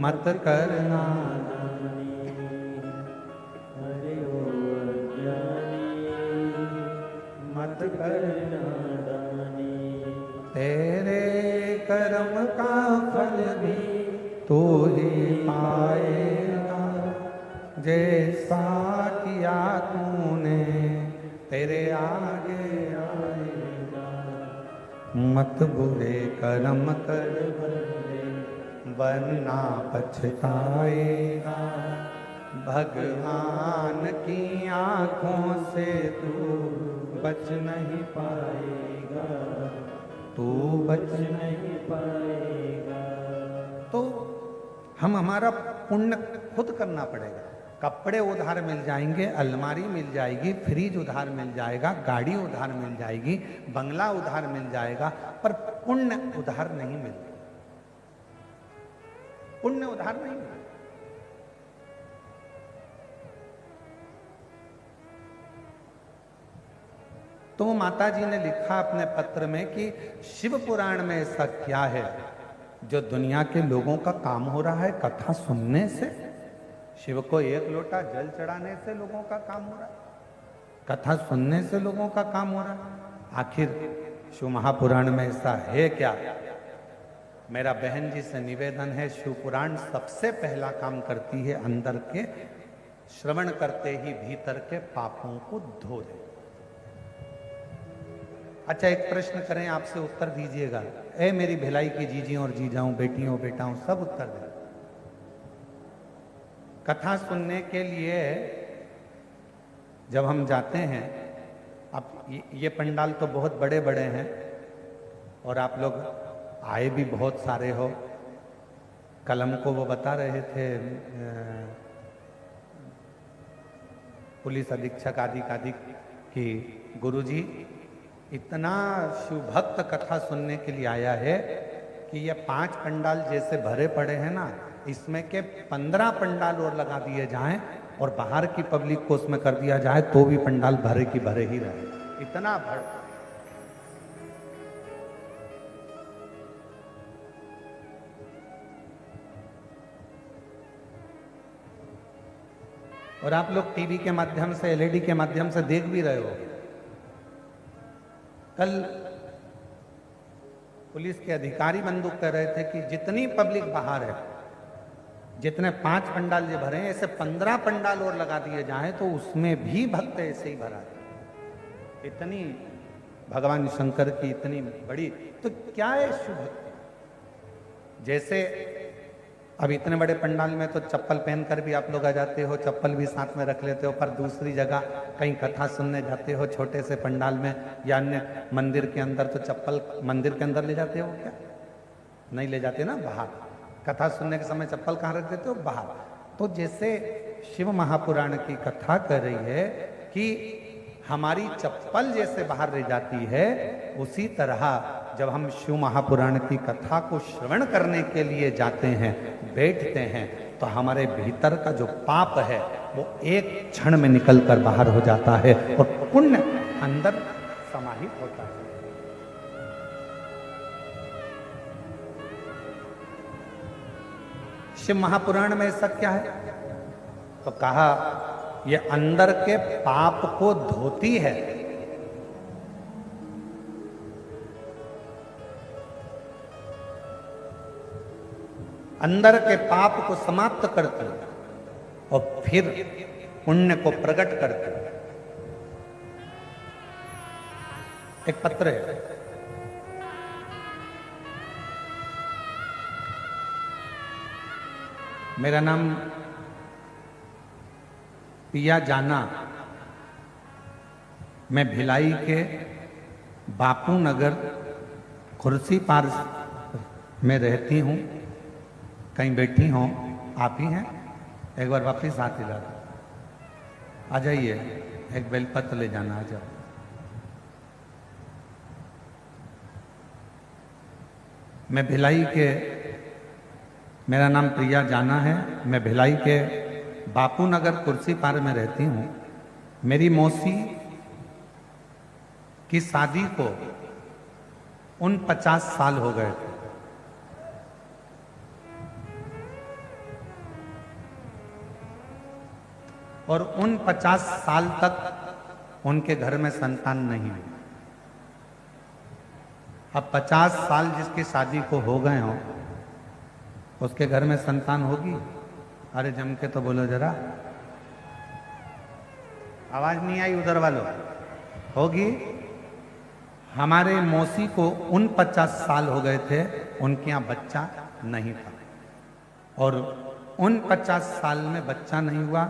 मत करना। अरे ओ अज्ञानी मत करना दानी। तेरे कर्म का फल भी तू ही पाएगा, जैसा किया तूने तेरे आगे आएगा। मत बुरे कर्म कर वरना पछताएगा, भगवान की आंखों से तू बच नहीं पाएगा, तू बच नहीं पाएगा। तो हम हमारा पुण्य खुद करना पड़ेगा। कपड़े उधार मिल जाएंगे, अलमारी मिल जाएगी, फ्रिज उधार मिल जाएगा, गाड़ी उधार मिल जाएगी, बंगला उधार मिल जाएगा, पर पुण्य उधार नहीं मिलता। पुण्य उधार नहीं मिलता। तो माता जी ने लिखा अपने पत्र में कि शिव पुराण में ऐसा क्या है जो दुनिया के लोगों का काम हो रहा है कथा सुनने से। शिव को एक लोटा जल चढ़ाने से लोगों का काम हो रहा है, कथा सुनने से लोगों का काम हो रहा है। आखिर शिव महापुराण में ऐसा है क्या? मेरा बहन जी से निवेदन है, शिव पुराण सबसे पहला काम करती है अंदर के, श्रवण करते ही भीतर के पापों को धो दे। अच्छा, एक प्रश्न करें, आपसे उत्तर दीजिएगा। ए मेरी भिलाई की जीजियों और जीजाओं, बेटियों बेटाओं, सब उत्तर दें। कथा सुनने के लिए जब हम जाते हैं, अब ये पंडाल तो बहुत बड़े बड़े हैं और आप लोग आए भी बहुत सारे हो। कलम को वो बता रहे थे पुलिस अधीक्षक आदि कि गुरुजी इतना शिव भक्त कथा सुनने के लिए आया है कि ये 5 पंडाल जैसे भरे पड़े हैं ना, इसमें के 15 पंडाल और लगा दिए जाएं और बाहर की पब्लिक को उसमें कर दिया जाए तो भी पंडाल भरे की भरे ही रहे, इतना भर। और आप लोग टीवी के माध्यम से, एलईडी के माध्यम से देख भी रहे हो। कल पुलिस के अधिकारी बंदूक कह रहे थे कि जितनी पब्लिक बाहर है, जितने 5 पंडाल जो भरे हैं, ऐसे 15 पंडाल और लगा दिए जाएं तो उसमें भी भक्त ऐसे ही भरा है। इतनी भगवान शंकर की इतनी बड़ी, तो क्या है शिव भक्ति? जैसे अब इतने बड़े पंडाल में तो चप्पल पहनकर भी आप लोग आ जाते हो, चप्पल भी साथ में रख लेते हो, पर दूसरी जगह कहीं कथा सुनने जाते हो छोटे से पंडाल में या अन्य मंदिर के अंदर, तो चप्पल मंदिर के अंदर ले जाते हो क्या? नहीं ले जाते ना, बाहर। कथा सुनने के समय चप्पल कहाँ रख देते हो? बाहर। तो जैसे शिव महापुराण की कथा कर रही है कि हमारी चप्पल जैसे बाहर रह जाती है, उसी तरह जब हम शिव महापुराण की कथा को श्रवण करने के लिए जाते हैं, बैठते हैं, तो हमारे भीतर का जो पाप है वो एक क्षण में निकलकर बाहर हो जाता है और पुण्य अंदर समाहित होता है। शिव महापुराण में ऐसा क्या है? तो कहा ये अंदर के पाप को धोती है। अंदर के पाप को समाप्त करती है और फिर पुण्य को प्रकट करती है। एक पत्र है, मेरा नाम पिया जाना, मैं भिलाई के बापू नगर कुर्सी पार में रहती हूँ। कहीं बैठी हो आप ही हैं? एक बार वापिस हाथ हिला दो, आ जाइए, एक बेलपत्र ले जाना, आ जाओ। मैं भिलाई के, मेरा नाम प्रिया जाना है, मैं भिलाई के बापू नगर कुर्सी पार में रहती हूँ। मेरी मौसी की शादी को 49 साल हो गए थे। और उन 50 साल तक उनके घर में संतान नहीं हुई। अब 50 साल जिसकी शादी को हो गए हो, उसके घर में संतान होगी? अरे जम के तो बोलो जरा, आवाज नहीं आई उधर वालों। होगी? हमारे मौसी को उन 50 साल हो गए थे, उनके यहाँ बच्चा नहीं था, और उन 50 साल में बच्चा नहीं हुआ।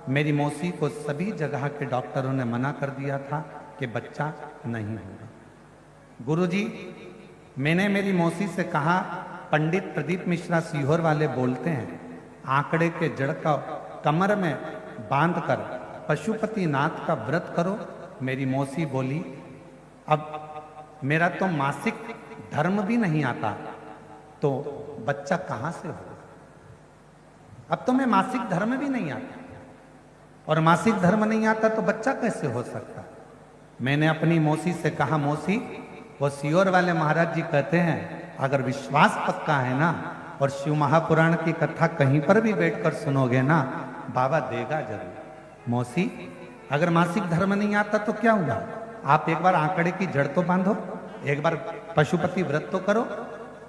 मेरी मौसी को सभी जगह के डॉक्टरों ने मना कर दिया था कि बच्चा नहीं होगा। गुरुजी, मैंने मेरी मौसी से कहा, पंडित प्रदीप मिश्रा सीहोर वाले बोलते हैं, आंकड़े के जड़ का कमर में बांधकर पशुपति नाथ का व्रत करो। मेरी मौसी बोली, अब मेरा तो मासिक धर्म भी नहीं आता, तो बच्चा कहां से होगा? अब तो मैं मासिक धर्म भी नहीं आता, और मासिक धर्म नहीं आता तो बच्चा कैसे हो सकता? मैंने अपनी मौसी से कहा, मौसी, वो सीहोर वाले महाराज जी कहते हैं, अगर विश्वास पक्का है ना, और शिव महापुराण की कथा कहीं पर भी बैठकर सुनोगे ना, बाबा देगा जरूर। मौसी, अगर मासिक धर्म नहीं आता तो क्या हुआ? आप एक बार आंकड़े की जड़ तो बांधो, एक बार पशुपति व्रत तो करो।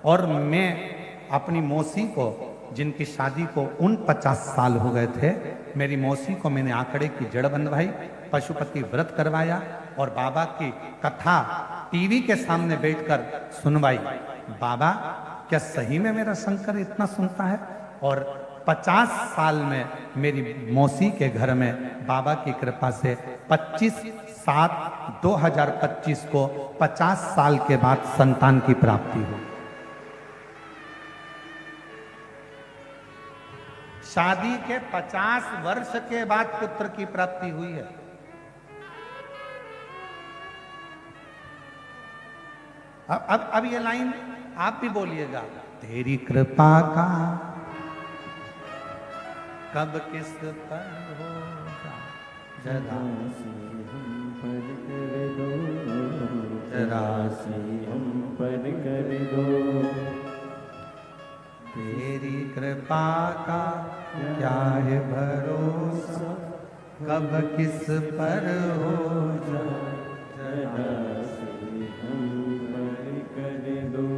और मैं अपनी मौसी को, जिनकी शादी को उन 50 साल हो गए थे, मेरी मौसी को मैंने आंकड़े की जड़ बंधवाई, पशुपति व्रत करवाया, और बाबा की कथा टीवी के सामने बैठकर सुनवाई। बाबा, क्या सही में मेरा शंकर इतना सुनता है? और 50 साल में मेरी मौसी के घर में बाबा की कृपा से 25/7/2025 को 50 साल के बाद संतान की प्राप्ति हुई। शादी के 50 वर्ष के बाद पुत्र की प्राप्ति हुई है। अब ये लाइन आप भी बोलिएगा, तेरी कृपा का कब किस पर होगा, जरा से हम पर कर दो, जरा से हम पर कर दो। तेरी कृपा का क्या है भरोसा, कब किस पर हो जाए, जरा से हम पर कर दो,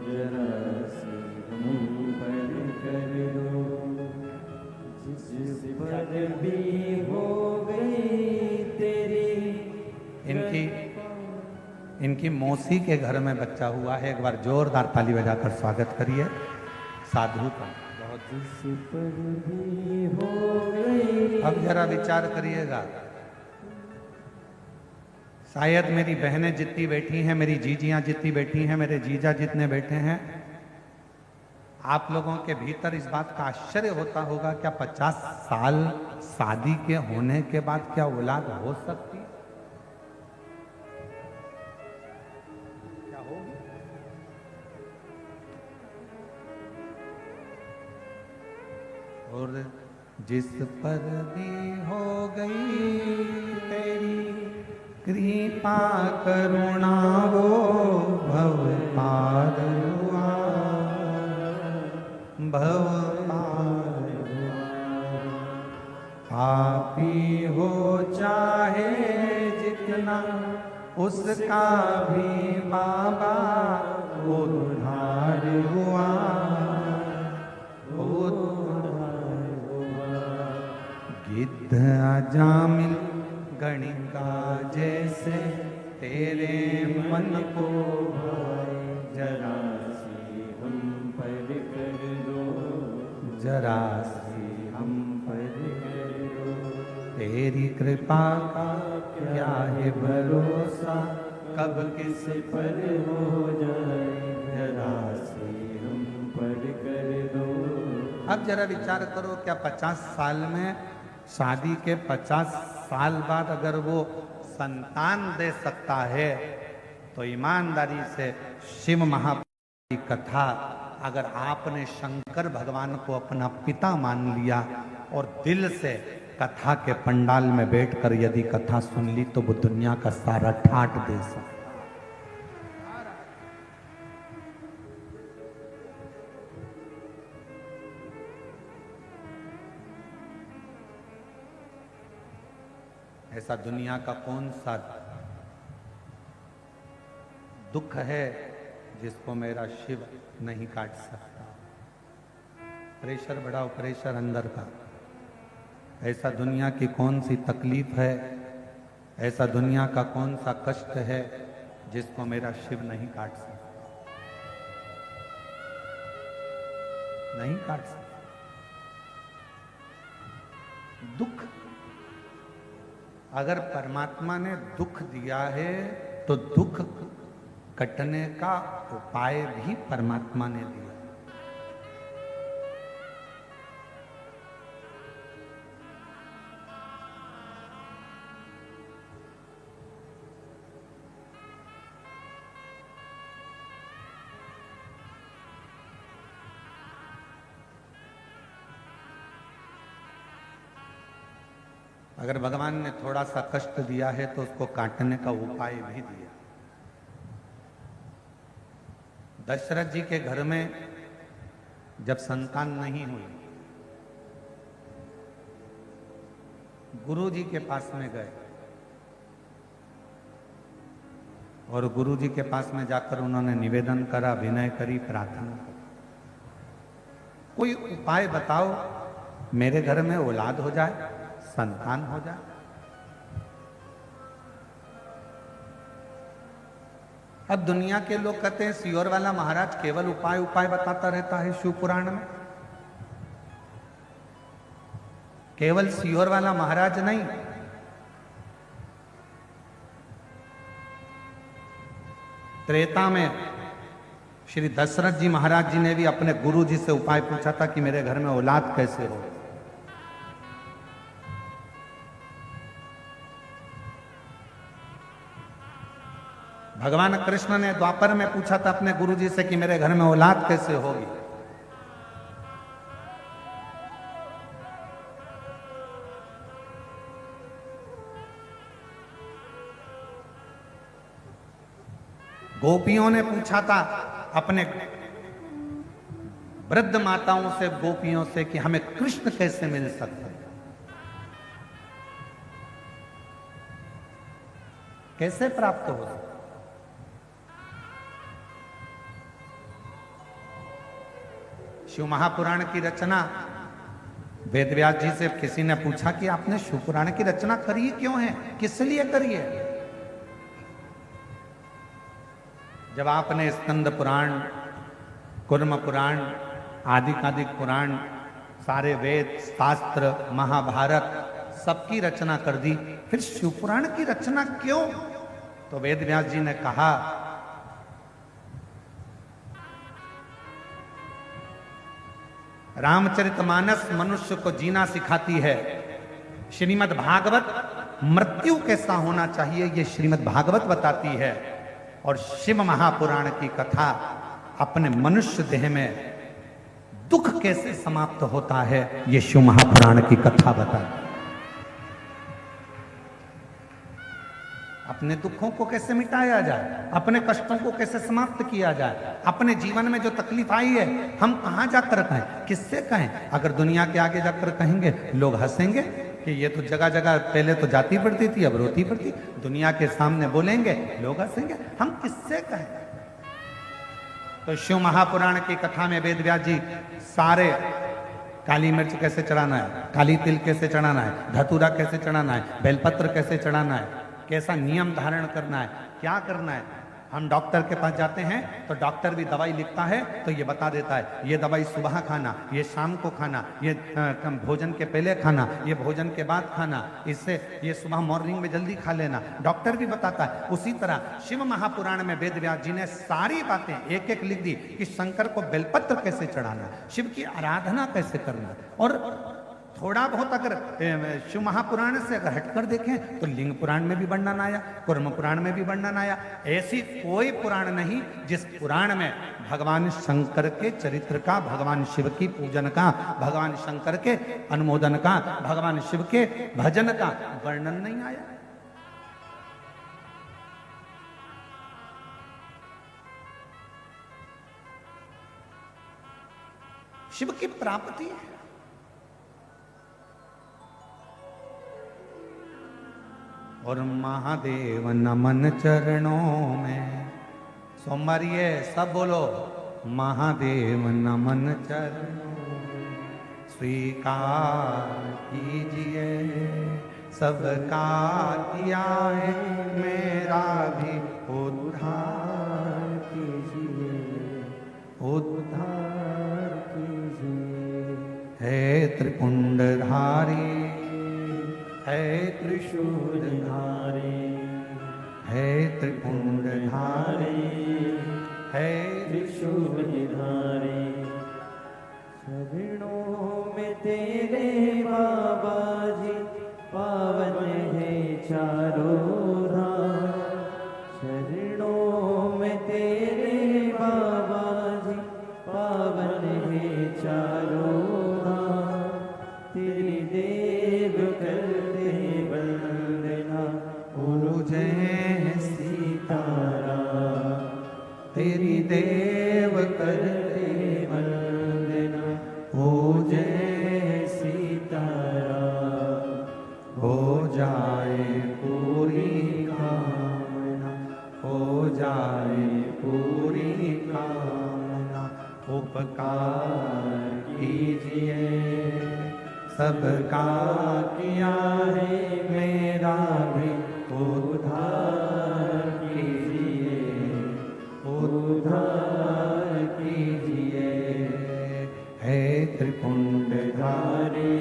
जरा से हम पर कर दो। जिस पर भी हो गई तेरी इनकी मौसी के घर में बच्चा हुआ है। एक बार जोरदार ताली बजाकर स्वागत करिए साधु का। बहुत जिस पर भी हो गई। अब जरा विचार करिएगा, शायद मेरी बहनें जितनी बैठी हैं, मेरी जीजियां जितनी बैठी हैं, मेरे जीजा जितने बैठे हैं, आप लोगों के भीतर इस बात का आश्चर्य होता होगा, क्या 50 साल शादी के होने के बाद क्या औलाद हो सकती? क्या होगी? और जिस पर भी हो गई तेरी कृपा करुणा, वो भव पार हुआ, भव पार हुआ। पापी हो चाहे जितना, उसका भी बाबा उद्धार हुआ, उद्धार हुआ। गिद्ध अजामिल गणिका जैसे तेरे मन को भाए, जरा से हम पर कर दो, जरा से हम पर करो। तेरी कृपा का क्या है भरोसा, कब किस पर हो जाए, जरा से हम पर कर दो। अब जरा विचार करो, क्या 50 साल में, शादी के 50 साल बाद अगर वो संतान दे सकता है, तो ईमानदारी से शिव महापुराण की कथा, अगर आपने शंकर भगवान को अपना पिता मान लिया और दिल से कथा के पंडाल में बैठकर यदि कथा सुन ली, तो वो दुनिया का सारा ठाट दे सकता। ऐसा दुनिया का कौन सा दुख है जिसको मेरा शिव नहीं काट सकता। प्रेशर बढ़ाओ, प्रेशर अंदर का। ऐसा दुनिया की कौन सी तकलीफ है, ऐसा दुनिया का कौन सा कष्ट है जिसको मेरा शिव नहीं काट सकता, नहीं काट सकता। दुख, अगर परमात्मा ने दुख दिया है तो दुख कटने का उपाय भी परमात्मा ने दिया। अगर भगवान ने थोड़ा सा कष्ट दिया है तो उसको काटने का उपाय भी दिया। दशरथ जी के घर में जब संतान नहीं हुई, गुरु जी के पास में गए और गुरु जी के पास में जाकर उन्होंने निवेदन करा, विनय करी, प्रार्थना करी, कोई उपाय बताओ मेरे घर में औलाद हो जाए, संतान हो जाए। अब दुनिया के लोग कहते हैं सियोर वाला महाराज केवल उपाय उपाय बताता रहता है शिव पुराण में। केवल सियोर वाला महाराज नहीं, त्रेता में श्री दशरथ जी महाराज जी ने भी अपने गुरु जी से उपाय पूछा था कि मेरे घर में औलाद कैसे हो। भगवान कृष्ण ने द्वापर में पूछा था अपने गुरु जी से कि मेरे घर में औलाद कैसे होगी। गोपियों ने पूछा था अपने वृद्ध माताओं से, गोपियों से कि हमें कृष्ण कैसे मिल सकते हैं, कैसे प्राप्त हो सकते। शिव महापुराण की रचना वेद व्यास जी से किसी ने पूछा कि आपने शिव पुराण की रचना करी क्यों है, किस लिए करी है। जब आपने स्कंद पुराण, कुर्म पुराण, आदिकादिक पुराण, सारे वेद शास्त्र, महाभारत सबकी रचना कर दी, फिर शिव पुराण की रचना क्यों। तो वेद व्यास जी ने कहा रामचरितमानस मनुष्य को जीना सिखाती है, श्रीमद् भागवत मृत्यु कैसा होना चाहिए ये श्रीमद् भागवत बताती है, और शिव महापुराण की कथा अपने मनुष्य देह में दुख कैसे समाप्त होता है ये शिव महापुराण की कथा बताती है। अपने दुखों को कैसे मिटाया जाए, अपने कष्टों को कैसे समाप्त किया जाए, अपने जीवन में जो तकलीफ आई है हम कहां जाकर कहें, किससे कहें। अगर दुनिया के आगे जाकर कहेंगे लोग हंसेंगे कि ये तो जगह जगह पहले तो जाती पड़ती थी अब रोती पड़ती। दुनिया के सामने बोलेंगे लोग हंसेंगे, हम किससे कहें। तो शिव महापुराण की कथा में वेद व्यास जी सारे काली मिर्च कैसे चढ़ाना है, काली तिल कैसे चढ़ाना है, धतूरा कैसे चढ़ाना है, बेलपत्र कैसे चढ़ाना है, कैसा नियम धारण करना है, क्या करना है। हम डॉक्टर के पास जाते हैं तो डॉक्टर भी दवाई लिखता है तो ये बता देता है ये दवाई सुबह खाना, ये शाम को खाना, ये भोजन के पहले खाना, ये भोजन के बाद खाना, इससे ये सुबह मॉर्निंग में जल्दी खा लेना, डॉक्टर भी बताता है। उसी तरह शिव महापुराण में वेद व्यास जी ने सारी बातें एक एक लिख दी कि शंकर को बेलपत्र कैसे चढ़ाना, शिव की आराधना कैसे करना। और थोड़ा बहुत अगर शिव महापुराण से अगर हटकर देखें तो लिंग पुराण में भी वर्णन आया, कुर्म पुराण में भी वर्णन आया। ऐसी कोई पुराण नहीं जिस पुराण में भगवान शंकर के चरित्र का, भगवान शिव की पूजन का, भगवान शंकर के अनुमोदन का, भगवान शिव के भजन का वर्णन नहीं आया। शिव की प्राप्ति है। और महादेव नमन चरणों में। सोमवारी है, सब बोलो महादेव नमन चरणों में। स्वीकार कीजिए सबका किया है, मेरा भी उद्धार कीजिए, उद्धार कीजिए। है त्रिपुंडधारी, है त्रिशूलधारी, है त्रिपुंडधारी, है त्रिशूलधारी। शरणों में तेरे बाबा जी, पावन है चारों धाम। शरणों में तेरे बाबा जी, पावन है चारों धाम। तेरी देव करते वंदना, ओ जय सीताराम। तेरी देव करते वंदना, हो जय सीताराम। हो जाए पूरी कामना, हो जाए पूरी कामना। उपकार कीजिए सबका किया है, मेरा भी उद्धार कीजिए, उद्धार कीजिए। है त्रिपुंडधारी,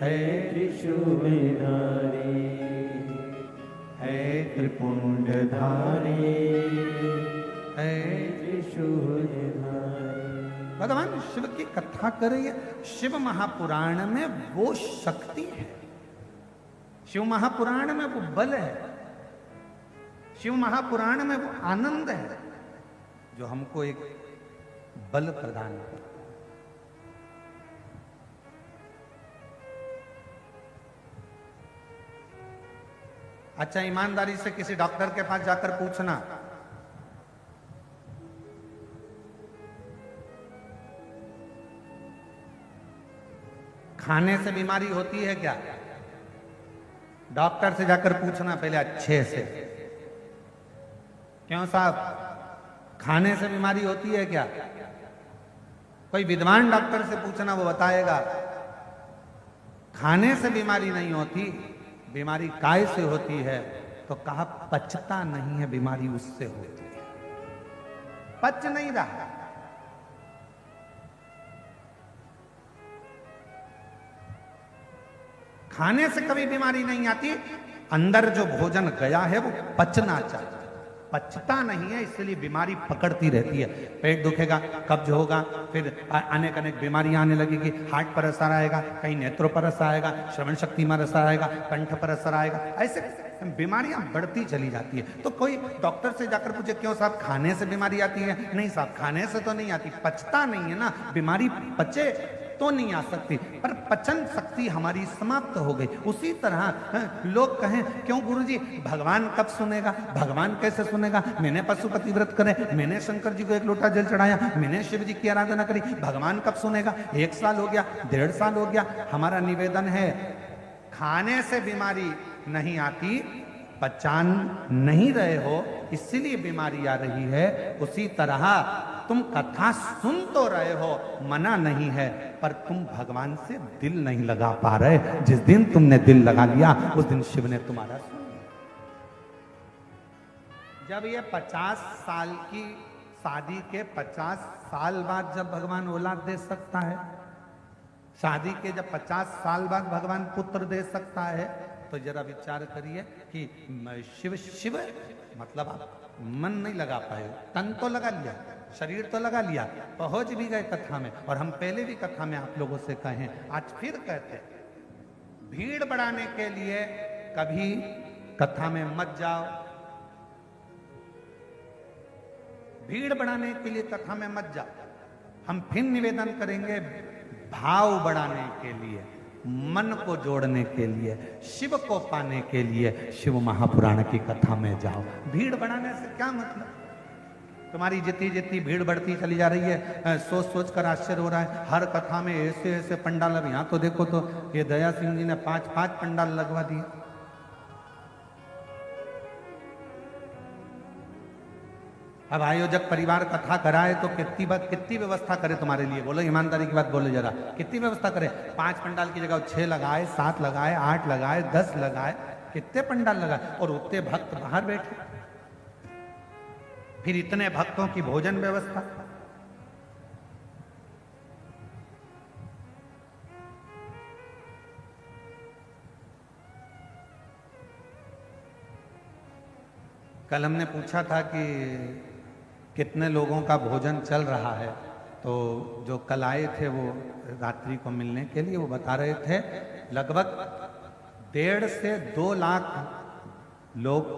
है त्रिशूलधारी, है त्रिपुंडधारी, है त्रिशूलधारी। भगवान शिव की कथा करिए। शिव महापुराण में वो शक्ति है, शिव महापुराण में वो बल है, शिव महापुराण में वो आनंद है जो हमको एक बल प्रदान करता है। अच्छा, ईमानदारी से किसी डॉक्टर के पास जाकर पूछना, खाने से बीमारी होती है क्या? डॉक्टर से जाकर पूछना पहले अच्छे से। क्यों साहब, खाने से बीमारी होती है क्या? कोई विद्वान डॉक्टर से पूछना, वो बताएगा खाने से बीमारी नहीं होती, बीमारी काय से होती है। तो कहा पचता नहीं है, बीमारी उससे होती है, पच नहीं रहा। खाने से कभी बीमारी नहीं आती, अंदर जो भोजन गया है वो पचना चाहिए, पचता नहीं है, इसलिए बीमारी पकड़ती रहती है। पेट दुखेगा, कब्ज होगा, फिर अनेक अनेक बीमारियां आने लगेगी। हार्ट पर असर आएगा, कहीं नेत्रों पर असर आएगा, श्रवण शक्ति में असर आएगा, कंठ पर असर आएगा, ऐसे बीमारियां बढ़ती चली जाती है। तो कोई डॉक्टर से जाकर पूछे क्यों साहब खाने से बीमारी आती है? नहीं साहब, खाने से तो नहीं आती, पचता नहीं है ना, बीमारी पचे तो नहीं आ सकती, पर पचन शक्ति हमारी समाप्त हो गई। उसी तरह लोग कहें क्यों गुरुजी भगवान कब सुनेगा, भगवान कैसे सुनेगा? मैंने पशुपति व्रत करे, मैंने शंकर जी को 1 लोटा जल चढ़ाया, मैंने शिव जी की आराधना करी, भगवान कब सुनेगा? 1 साल हो गया, 1.5 साल हो गया। हमारा निवेदन है, खाने से बीमारी नहीं आती, पहचान नहीं रहे हो इसीलिए बीमारी आ रही है। उसी तरह तुम कथा सुन तो रहे हो, मना नहीं है, पर तुम भगवान से दिल नहीं लगा पा रहे। जिस दिन तुमने दिल लगा लिया उस दिन शिव ने तुम्हारा सुन लिया। जब ये 50 साल की शादी के 50 साल बाद जब भगवान औलाद दे सकता है, शादी के जब 50 साल बाद भगवान पुत्र दे सकता है, तो जरा विचार करिए कि शिव शिव मतलब आप मन नहीं लगा पाए, तन तो लगा लिया, शरीर तो लगा लिया, पहुंच भी गए कथा में। और हम पहले भी कथा में आप लोगों से कहें, आज फिर कहते हैं, भीड़ बढ़ाने के लिए कभी कथा में मत जाओ, भीड़ बढ़ाने के लिए कथा में मत जाओ। हम फिर निवेदन करेंगे, भाव बढ़ाने के लिए, मन को जोड़ने के लिए, शिव को पाने के लिए शिव महापुराण की कथा में जाओ। भीड़ बढ़ाने से क्या मतलब? तुम्हारी जितनी जितनी भीड़ बढ़ती चली जा रही है, सोच सोच कर आश्चर्य हो रहा है। हर कथा में ऐसे ऐसे पंडाल, अब यहाँ तो देखो तो ये दया सिंह जी ने 5-5 पंडाल लगवा दिए। अब आयोजक परिवार कथा कराए तो कितनी व्यवस्था करे तुम्हारे लिए, बोलो ईमानदारी की बात बोलो जरा, कितनी व्यवस्था करे? 5 पंडाल की जगह 6 लगाए, 7 लगाए, 8 लगाए, 10 लगाए, कितने पंडाल लगाए, और उतने भक्त बाहर बैठे, फिर इतने भक्तों की भोजन व्यवस्था। कल हमने पूछा था कि कितने लोगों का भोजन चल रहा है, तो जो कल आए थे वो रात्रि को मिलने के लिए, वो बता रहे थे लगभग 1.5 से 2 लाख लोग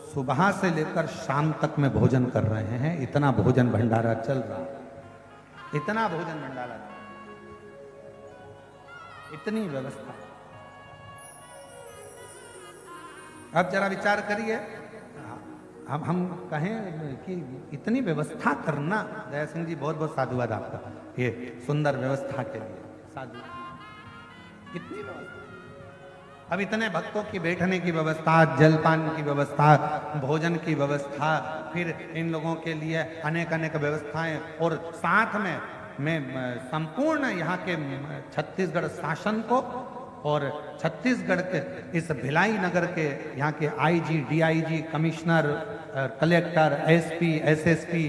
सुबह से लेकर शाम तक में भोजन कर रहे हैं। इतना भोजन भंडारा चल रहा है, इतना भोजन भंडारा, इतनी व्यवस्था। अब जरा विचार करिए, अब हम कहें कि इतनी व्यवस्था करना, दया सिंह जी बहुत बहुत साधुवाद आपका, ये सुंदर व्यवस्था के लिए साधु, कितनी व्यवस्था। अब इतने भक्तों की बैठने की व्यवस्था, जलपान की व्यवस्था, भोजन की व्यवस्था, फिर इन लोगों के लिए अनेक अनेक व्यवस्थाएं, और साथ में मैं संपूर्ण यहाँ के छत्तीसगढ़ शासन को और छत्तीसगढ़ के इस भिलाई नगर के यहाँ के IG, DIG, commissioner, collector, SP, SSP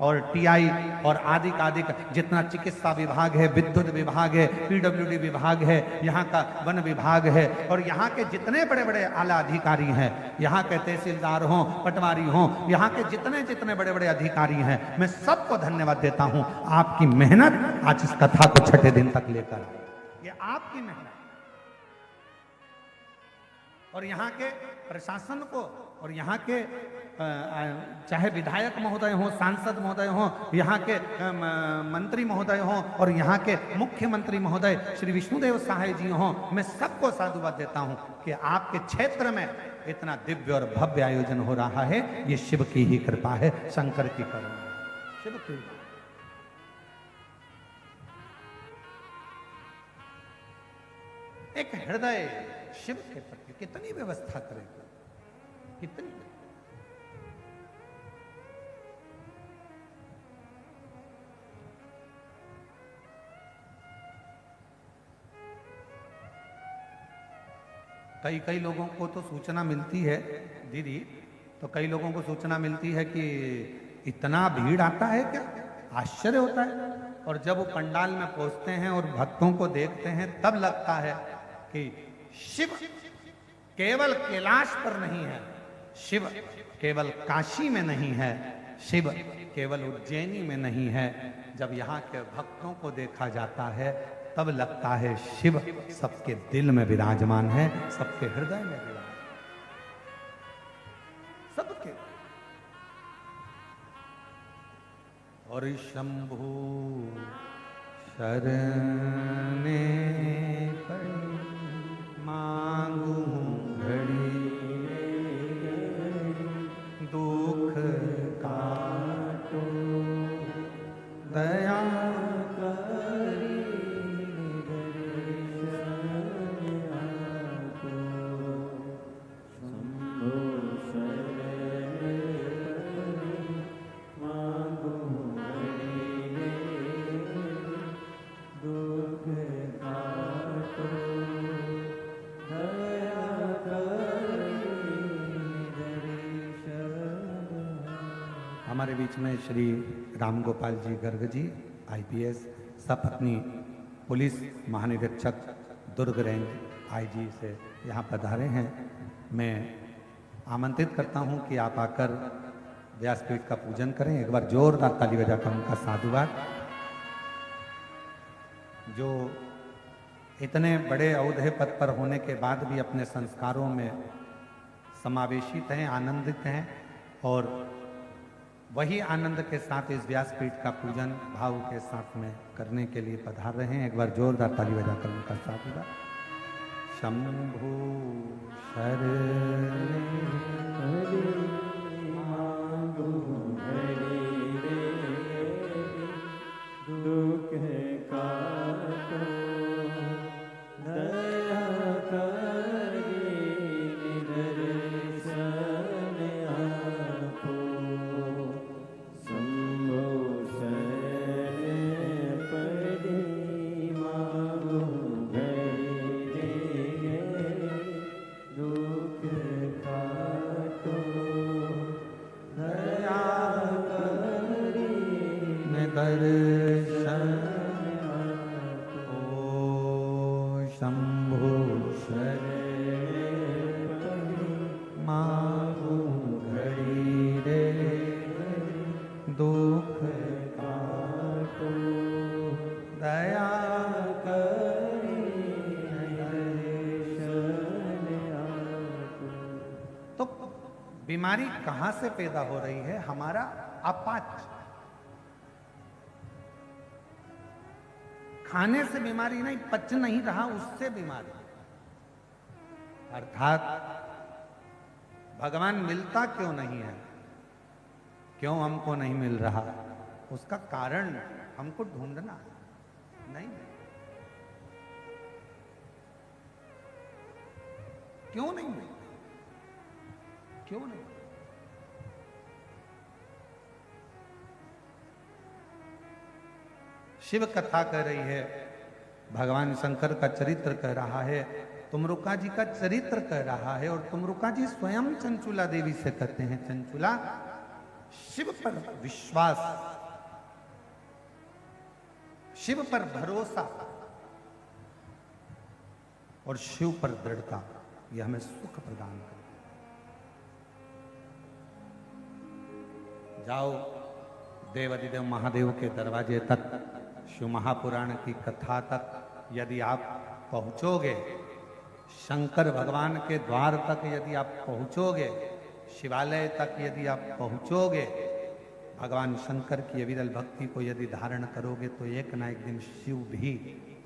और टीआई और आदि जितना चिकित्सा विभाग है, विद्युत विभाग है, पीडब्ल्यूडी विभाग है, यहाँ का वन विभाग है, और यहाँ के जितने बड़े बड़े आला अधिकारी हैं, यहाँ के तहसीलदार हों, पटवारी हों, यहाँ के जितने जितने बड़े बड़े अधिकारी हैं, मैं सबको धन्यवाद देता हूँ। आपकी मेहनत आज इस कथा को 6ठे दिन तक लेकर, ये आपकी मेहनत, और यहाँ के प्रशासन को, और यहाँ के चाहे विधायक महोदय हों, सांसद महोदय हों, यहाँ के मंत्री महोदय हों, और यहाँ के मुख्यमंत्री महोदय श्री विष्णुदेव सहाय जी हों, मैं सबको साधुवाद देता हूँ कि आपके क्षेत्र में इतना दिव्य और भव्य आयोजन हो रहा है। ये शिव की ही कृपा है, शंकर की करुणा, शिव की। एक हृदय शिव के प्रति कितनी व्यवस्था करेगा, कितनी। कई लोगों को तो सूचना मिलती है दीदी, तो कई लोगों को सूचना मिलती है कि इतना भीड़ आता है क्या, आश्चर्य होता है। और जब वो पंडाल में पहुंचते हैं और भक्तों को देखते हैं, तब लगता है कि शिव केवल कैलाश पर नहीं है, शिव केवल काशी में नहीं है, शिव केवल उज्जैनी में नहीं है। जब यहाँ के भक्तों को देखा जाता है, तब लगता है शिव सबके दिल में विराजमान है, सबके हृदय में विराजमान, सबके। और शंभु शरणे पड़ी मांगू घड़ी, दुख काटो दया करी, हमारे बीच में श्री राम गोपाल जी गर्ग जी आईपीएस सपत्नी पुलिस महानिरीक्षक दुर्ग रेंज आईजी से यहाँ पधारे हैं। मैं आमंत्रित करता हूँ कि आप आकर व्यासपीठ का पूजन करें। एक बार जोरदार ताली बजाकर उनका साधुवाद। जो इतने बड़े औहदे पद पर होने के बाद भी अपने संस्कारों में समावेशित हैं, आनंदित हैं, और वही आनंद के साथ इस व्यासपीठ का पूजन भाव के साथ में करने के लिए पधार रहे हैं। एक बार जोरदार ताली बजाकर उनका साधुवाद। शंभु शरणे मांगू घड़ी दुख काटो दया करी दर्शन आपो दर्शन ओ शंभु माहू घड़ी रे दुख काटो दया तो बीमारी कहां से पैदा हो रही है? हमारा अपाच। खाने से बीमारी नहीं, पच नहीं रहा उससे बीमारी। अर्थात भगवान मिलता क्यों नहीं है, क्यों हमको नहीं मिल रहा, उसका कारण हमको ढूंढना है। नहीं, क्यों नहीं मिल, क्यों नहीं? शिव कथा कह रही है, भगवान शंकर का चरित्र कह रहा है, तुमरुका जी का चरित्र कह रहा है, और तुमरुका जी स्वयं चंचुला देवी से कहते हैं, चंचुला शिव पर विश्वास, शिव पर भरोसा और शिव पर दृढ़ता, यह हमें सुख प्रदान करती है। जाओ देवाधिदेव महादेव के दरवाजे तक, शिव महापुराण की कथा तक यदि आप पहुंचोगे, शंकर भगवान के द्वार तक यदि आप पहुंचोगे, शिवालय तक यदि आप पहुंचोगे, भगवान शंकर की अविरल भक्ति को यदि धारण करोगे, तो एक ना एक दिन शिव भी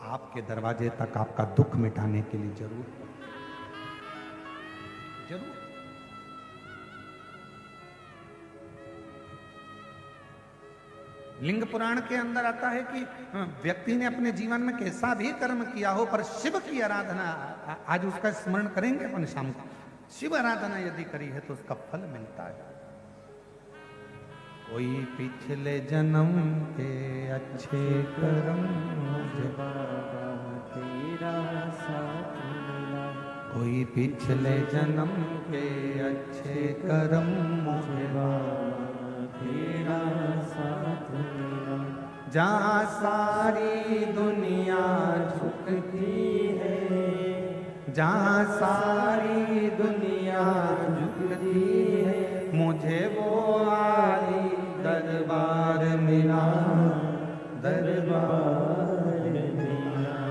आपके दरवाजे तक आपका दुख मिटाने के लिए जरूर जरूर। लिंग पुराण के अंदर आता है कि व्यक्ति ने अपने जीवन में कैसा भी कर्म किया हो, पर शिव की आराधना, आज उसका स्मरण करेंगे अपन शाम को, शिव आराधना यदि करी है तो उसका फल मिलता है। कोई पिछले जन्म के अच्छे कर्म मुझे बाबा तेरा साथ मिला, कोई पिछले जन्म के अच्छे कर्म मुझे बाबा तेरा साथ मिला, जहाँ सारी दुनिया झुकती है, जहाँ सारी दुनिया झुकती है, मुझे वो आली दरबार मिला, दरबार मिला।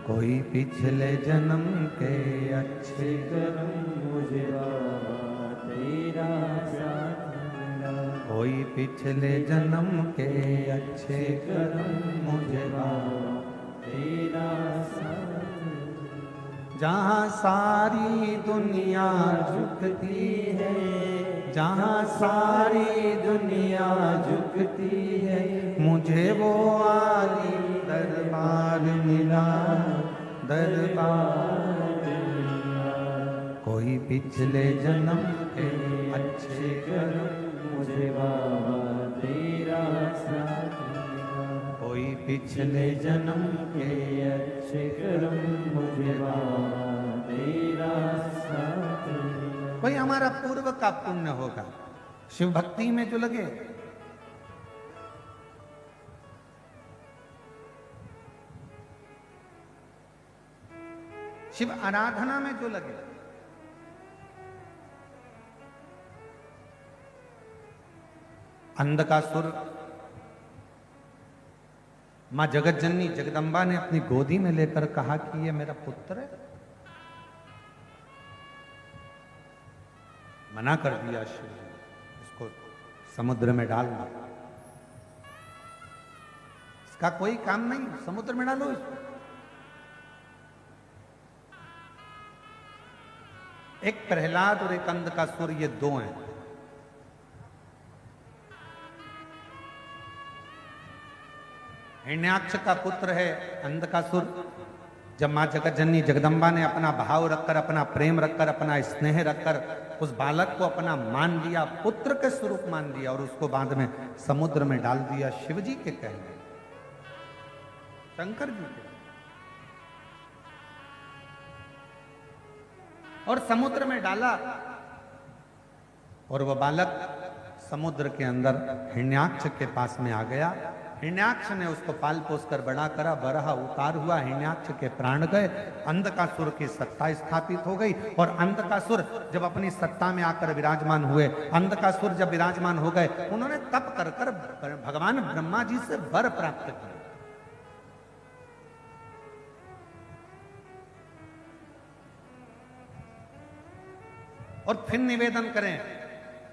कोई पिछले जन्म के अच्छे कर्म मुझे बाबा तेरा साथ मिला, कोई पिछले जन्म के अच्छे कर्म मुझे बाबा तेरा साथ मिला, जहाँ सारी दुनिया झुकती है, जहाँ सारी दुनिया झुकती है, मुझे वो आली दरबार मिला, दरबार मिला। कोई पिछले जन्म के अच्छे कर्म मुझे बाबा तेरा साथ मिला, कोई पिछले जन्म के अच्छे कर्म मुझे बाबा तेरा साथ मिला। कोई हमारा पूर्व का पुण्य होगा, शिव भक्ति में जो लगे, शिव आराधना में जो लगे, अंधकासुर मां जगत जननी जगदम्बा ने अपनी गोदी में लेकर कहा कि ये मेरा पुत्र है, मना कर दिया शिव जी, इसको समुद्र में डालना, इसका कोई काम नहीं, समुद्र में डालो इसको। एक प्रहलाद और एक अंधकासुर, ये दो हैं। हिरण्याक्ष का पुत्र है अंधकासुर। जब मां जगत जननी जगदम्बा ने अपना भाव रखकर, अपना प्रेम रखकर, अपना स्नेह रखकर उस बालक को अपना मान लिया, पुत्र के स्वरूप मान लिया, और उसको बाद में समुद्र में डाल दिया, शिव जी के कहने, शंकर जी के, और समुद्र में डाला, और वह बालक समुद्र के अंदर हिरण्याक्ष के पास में आ गया हिरण्याक्ष ने उसको पाल पोस कर बड़ा करा, बरहा उतार हुआ, हिरण्याक्ष के प्राण गए, अंधकासुर की सत्ता स्थापित हो गई। और अंधकासुर जब अपनी सत्ता में आकर विराजमान हुए, अंधकासुर जब विराजमान हो गए, उन्होंने तप कर कर भगवान ब्रह्मा जी से वर प्राप्त किया। और फिर निवेदन करें,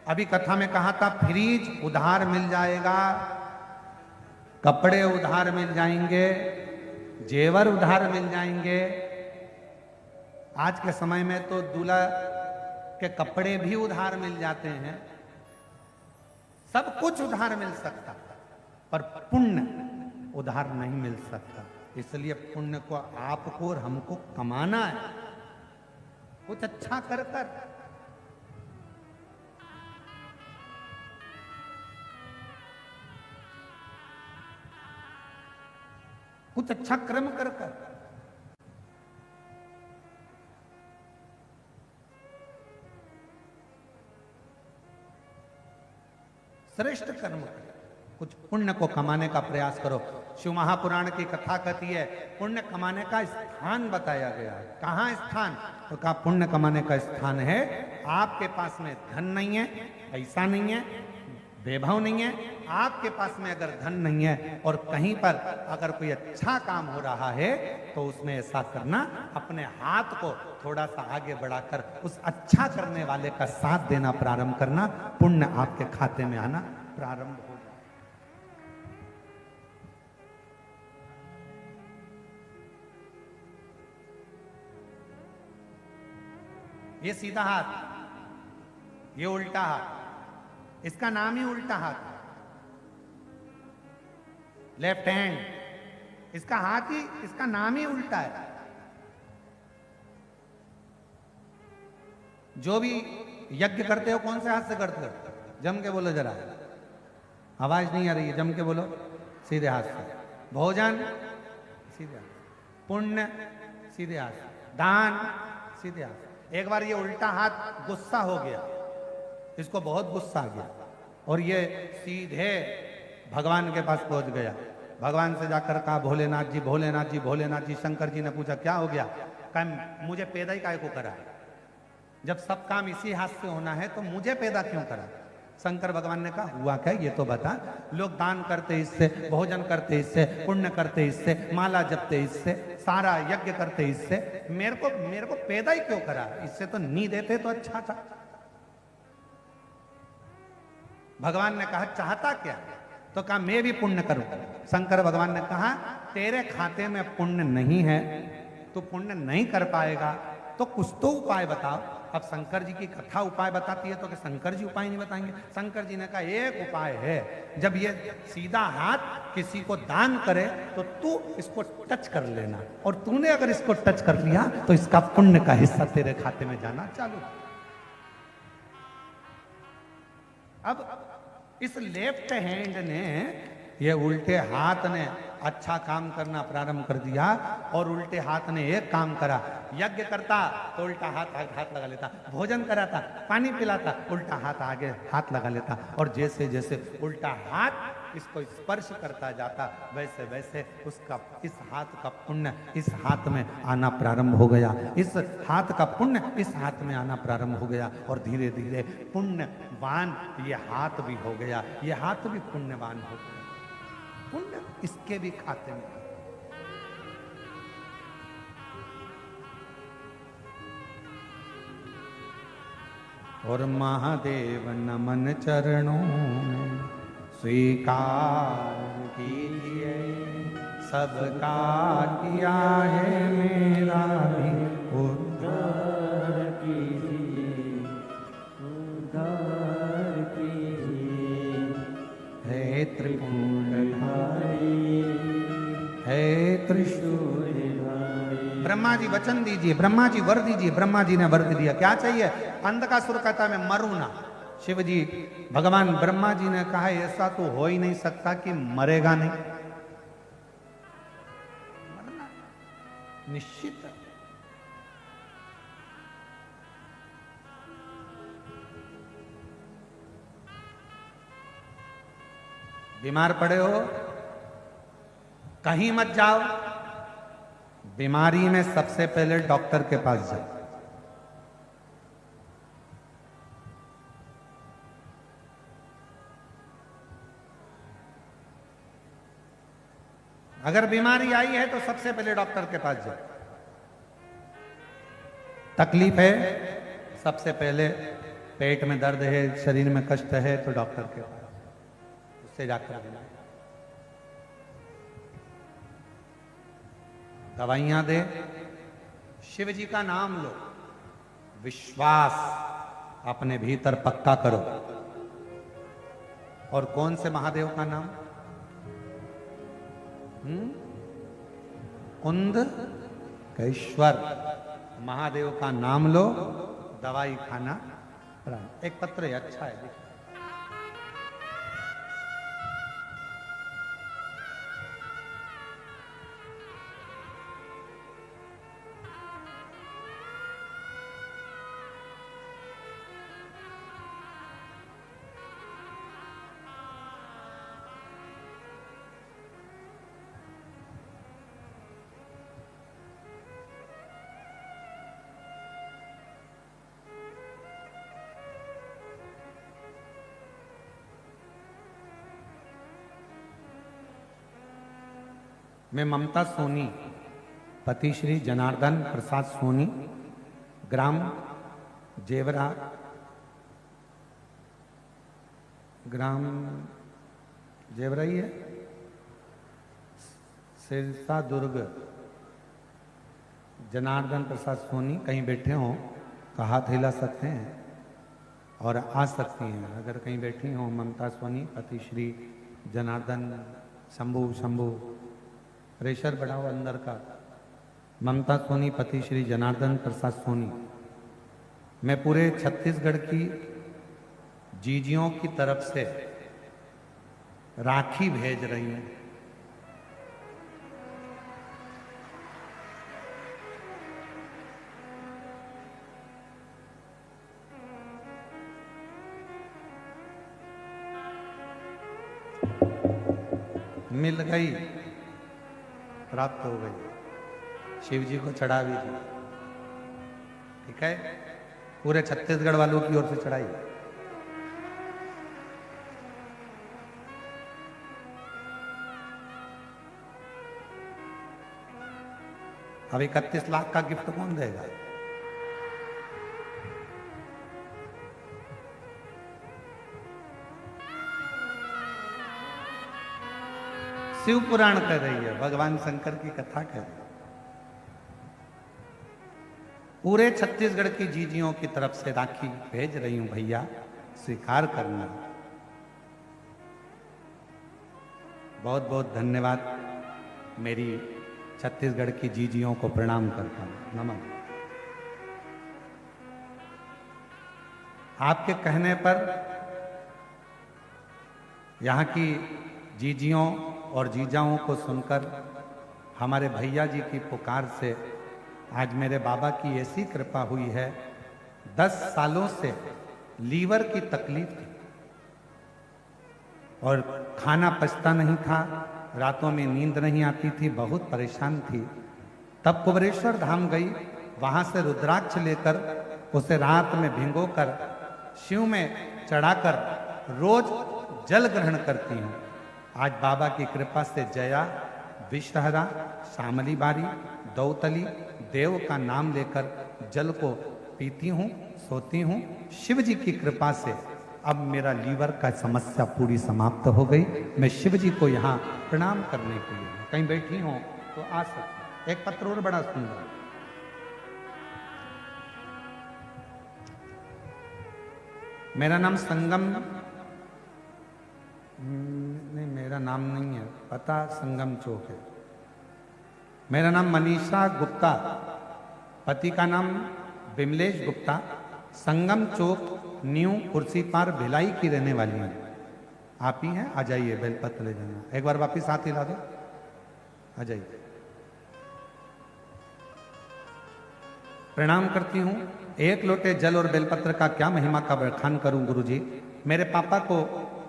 अभी कथा में कहा था फ्रीज उधार मिल जाएगा, कपड़े उधार मिल जाएंगे, जेवर उधार मिल जाएंगे। आज के समय में तो दूल्हा के कपड़े भी उधार मिल जाते हैं, सब कुछ उधार मिल सकता, पर पुण्य उधार नहीं मिल सकता। इसलिए पुण्य को आपको और हमको कमाना है, कुछ अच्छा कर कर। कुछ अच्छा कर्म कर कर। श्रेष्ठ कर्म कर, कुछ पुण्य को कमाने का प्रयास करो। शिव महापुराण की कथा कहती है, पुण्य कमाने का स्थान बताया गया है। कहाँ स्थान? तो कहा पुण्य कमाने का स्थान है आपके पास में धन नहीं है, पैसा नहीं है, वैभव नहीं है, आपके पास में अगर धन नहीं है और कहीं पर अगर कोई अच्छा काम हो रहा है तो उसमें ऐसा करना, अपने हाथ को थोड़ा सा आगे बढ़ाकर उस अच्छा करने वाले का साथ देना प्रारंभ करना, पुण्य आपके खाते में आना प्रारंभ हो जाए। ये सीधा हाथ, ये उल्टा हाथ, इसका नाम ही उल्टा हाथ, लेफ्ट हैंड, इसका हाथ ही, इसका नाम ही उल्टा है। जो भी यज्ञ करते हो कौन से हाथ से करते हो? जम के बोलो जरा, आवाज नहीं आ रही है, जम के बोलो। सीधे हाथ से। भोजन सीधे हाथ, पुण्य सीधे हाथ, दान सीधे हाथ। एक बार ये उल्टा हाथ गुस्सा हो गया, इसको बहुत गुस्सा आ गया और ये सीधे भगवान के पास पहुंच गया। भगवान से जाकर कहा, भोलेनाथ जी, भोलेनाथ जी, भोलेनाथ जी। शंकर जी ने पूछा क्या हो गया? कहा मुझे पैदा ही काहे को करा है? जब सब काम इसी हाथ से होना है तो मुझे पैदा क्यों करा? शंकर भगवान ने कहा हुआ क्या ये तो बता। लोग दान करते इससे, भोजन करते इससे, पुण्य करते इससे, माला जपते इससे, सारा यज्ञ करते इससे, मेरे को पैदा ही क्यों करा? इससे तो नहीं देते तो अच्छा था। भगवान ने कहा चाहता क्या? तो कहा मैं भी पुण्य करूं। शंकर भगवान ने कहा तेरे खाते में पुण्य नहीं है, तो पुण्य नहीं कर पाएगा, तो कुछ तो उपाय बताओ। अब शंकर जी की कथा उपाय बताती है तो कि शंकर जी उपाय नहीं बताएंगे? शंकर जी ने कहा एक उपाय है, जब ये सीधा हाथ किसी को दान करे तो तू इसको टच कर लेना, और तूने अगर इसको टच कर लिया तो इसका पुण्य का हिस्सा तेरे खाते में जाना चालू। अब इस लेफ्ट हैंड ने, ये उल्टे हाथ ने अच्छा काम करना प्रारंभ कर दिया और उल्टे हाथ ने एक काम करा। यज्ञ करता तो उल्टा हाथ लगा लेता, भोजन कराता, पानी पिलाता, उल्टा हाथ आगे हाथ लगा लेता, और जैसे जैसे उल्टा हाथ इसको स्पर्श करता जाता वैसे वैसे उसका इस हाथ का पुण्य इस हाथ में आना प्रारंभ हो गया, इस हाथ का पुण्य इस हाथ में आना प्रारंभ हो गया, और धीरे धीरे पुण्यवान ये हाथ भी हो गया, ये हाथ भी पुण्यवान हो गया, पुण्य इसके भी खाते में। और महादेव नमन चरणों में स्वीकार कीजिए, सबका किया है मेरा भी उद्धार कीजिए, उद्धार कीजिए। है त्रिपुंडधारी, है त्रिशूलधारी। ब्रह्मा जी वचन दीजिए, ब्रह्मा जी वर दीजिए। ब्रह्मा जी ने वर दिया, क्या चाहिए? अंधकासुर कहता मैं मरूं ना। शिव जी, भगवान ब्रह्मा जी ने कहा ऐसा तो हो ही नहीं सकता कि मरेगा नहीं, मरना निश्चित है। बीमार पड़े हो कहीं मत जाओ, बीमारी में सबसे पहले डॉक्टर के पास जाओ। अगर बीमारी आई है तो सबसे पहले डॉक्टर के पास जाओ। तकलीफ है, सबसे पहले पेट में दर्द है, शरीर में कष्ट है, तो डॉक्टर के पास उससे जाकर मिला, दवाइयां दे, शिव जी का नाम लो, विश्वास अपने भीतर पक्का करो। और कौन से महादेव का नाम? कुंद केश्वर महादेव का नाम लो, दवाई खाना। एक पत्र है, अच्छा है, देखिए। मैं ममता सोनी, पति श्री जनार्दन प्रसाद सोनी, ग्राम जेवरा, ग्राम जेवरा ही है, सिरसा दुर्ग, जनार्दन प्रसाद सोनी। कहीं बैठे हों तो हाथ हिला सकते हैं और आ सकती हैं। अगर कहीं बैठी हों ममता सोनी, पति श्री जनार्दन, शंभू प्रेशर बढ़ा हुआ अंदर का, ममता सोनी, पति श्री जनार्दन प्रसाद सोनी। मैं पूरे छत्तीसगढ़ की जीजियों की तरफ से राखी भेज रही हूं। मिल गई, प्राप्त हो गई, शिव जी को चढ़ा भी दी। ठीक है, पूरे छत्तीसगढ़ वालों की ओर से चढ़ाई। अब 31 लाख का गिफ्ट कौन देगा? शिव पुराण कह रही है, भगवान शंकर की कथा कह रही है। पूरे छत्तीसगढ़ की जीजियों की तरफ से राखी भेज रही हूं भैया, स्वीकार करना। बहुत बहुत धन्यवाद। मेरी छत्तीसगढ़ की जीजियों को प्रणाम करता हूं, नमन। आपके कहने पर यहाँ की जीजियों और जीजाओं को सुनकर, हमारे भैया जी की पुकार से आज मेरे बाबा की ऐसी कृपा हुई है। 10 सालों से लीवर की तकलीफ थी और खाना पचता नहीं था, रातों में नींद नहीं आती थी, बहुत परेशान थी। तब कुबरेश्वर धाम गई, वहां से रुद्राक्ष लेकर उसे रात में भिगोकर शिव में चढ़ाकर रोज जल ग्रहण करती हूँ। आज बाबा की कृपा से जया, विषहरा, शामली बारी, दौतली, देव का नाम लेकर जल को पीती हूँ, सोती हूँ। शिव जी की कृपा से अब मेरा लीवर का समस्या पूरी समाप्त हो गई। मैं शिव जी को यहाँ प्रणाम करने के लिए, कहीं बैठी हूँ तो आ सकती। एक पत्र और बड़ा सुंदर, मेरा नाम संगम, नहीं मेरा नाम नहीं है, पता संगम चौक है। मेरा नाम मनीषा गुप्ता, पति का नाम बिमलेश गुप्ता, संगम चौक न्यू कुर्सी पार भिलाई की रहने वाली है। आप ही हैं? आ जाइए, बेलपत्र ले जाना। एक बार वापिस हाथ हिला दो, आ जाइए। प्रणाम करती हूँ। एक लोटे जल और बेलपत्र का क्या महिमा का बखान करूं गुरुजी। मेरे पापा को,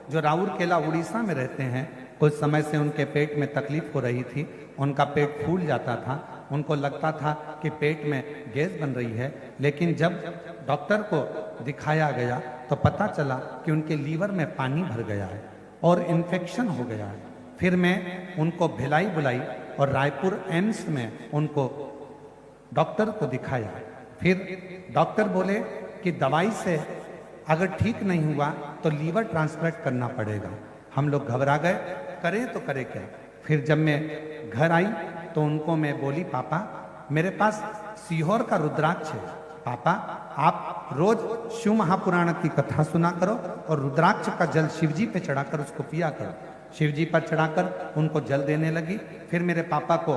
जो राउरकेला उड़ीसा में रहते हैं, कुछ समय से उनके पेट में तकलीफ हो रही थी, उनका पेट फूल जाता था, उनको लगता था कि पेट में गैस बन रही है। लेकिन जब डॉक्टर को दिखाया गया तो पता चला कि उनके लीवर में पानी भर गया है और इन्फेक्शन हो गया है। फिर मैं उनको भिलाई बुलाई और रायपुर एम्स में उनको डॉक्टर को दिखाया। फिर डॉक्टर बोले कि दवाई से अगर ठीक नहीं हुआ तो लीवर ट्रांसप्लांट करना पड़ेगा। हम लोग घबरा गए, करें तो करें क्या। फिर जब मैं घर आई तो उनको मैं बोली, पापा मेरे पास सीहोर का रुद्राक्ष है, पापा आप रोज शिव महापुराण की कथा सुना करो और रुद्राक्ष का जल शिव जी पे चढ़ाकर उसको पिया करो। शिव जी पर चढ़ाकर उनको जल देने लगी। फिर मेरे पापा को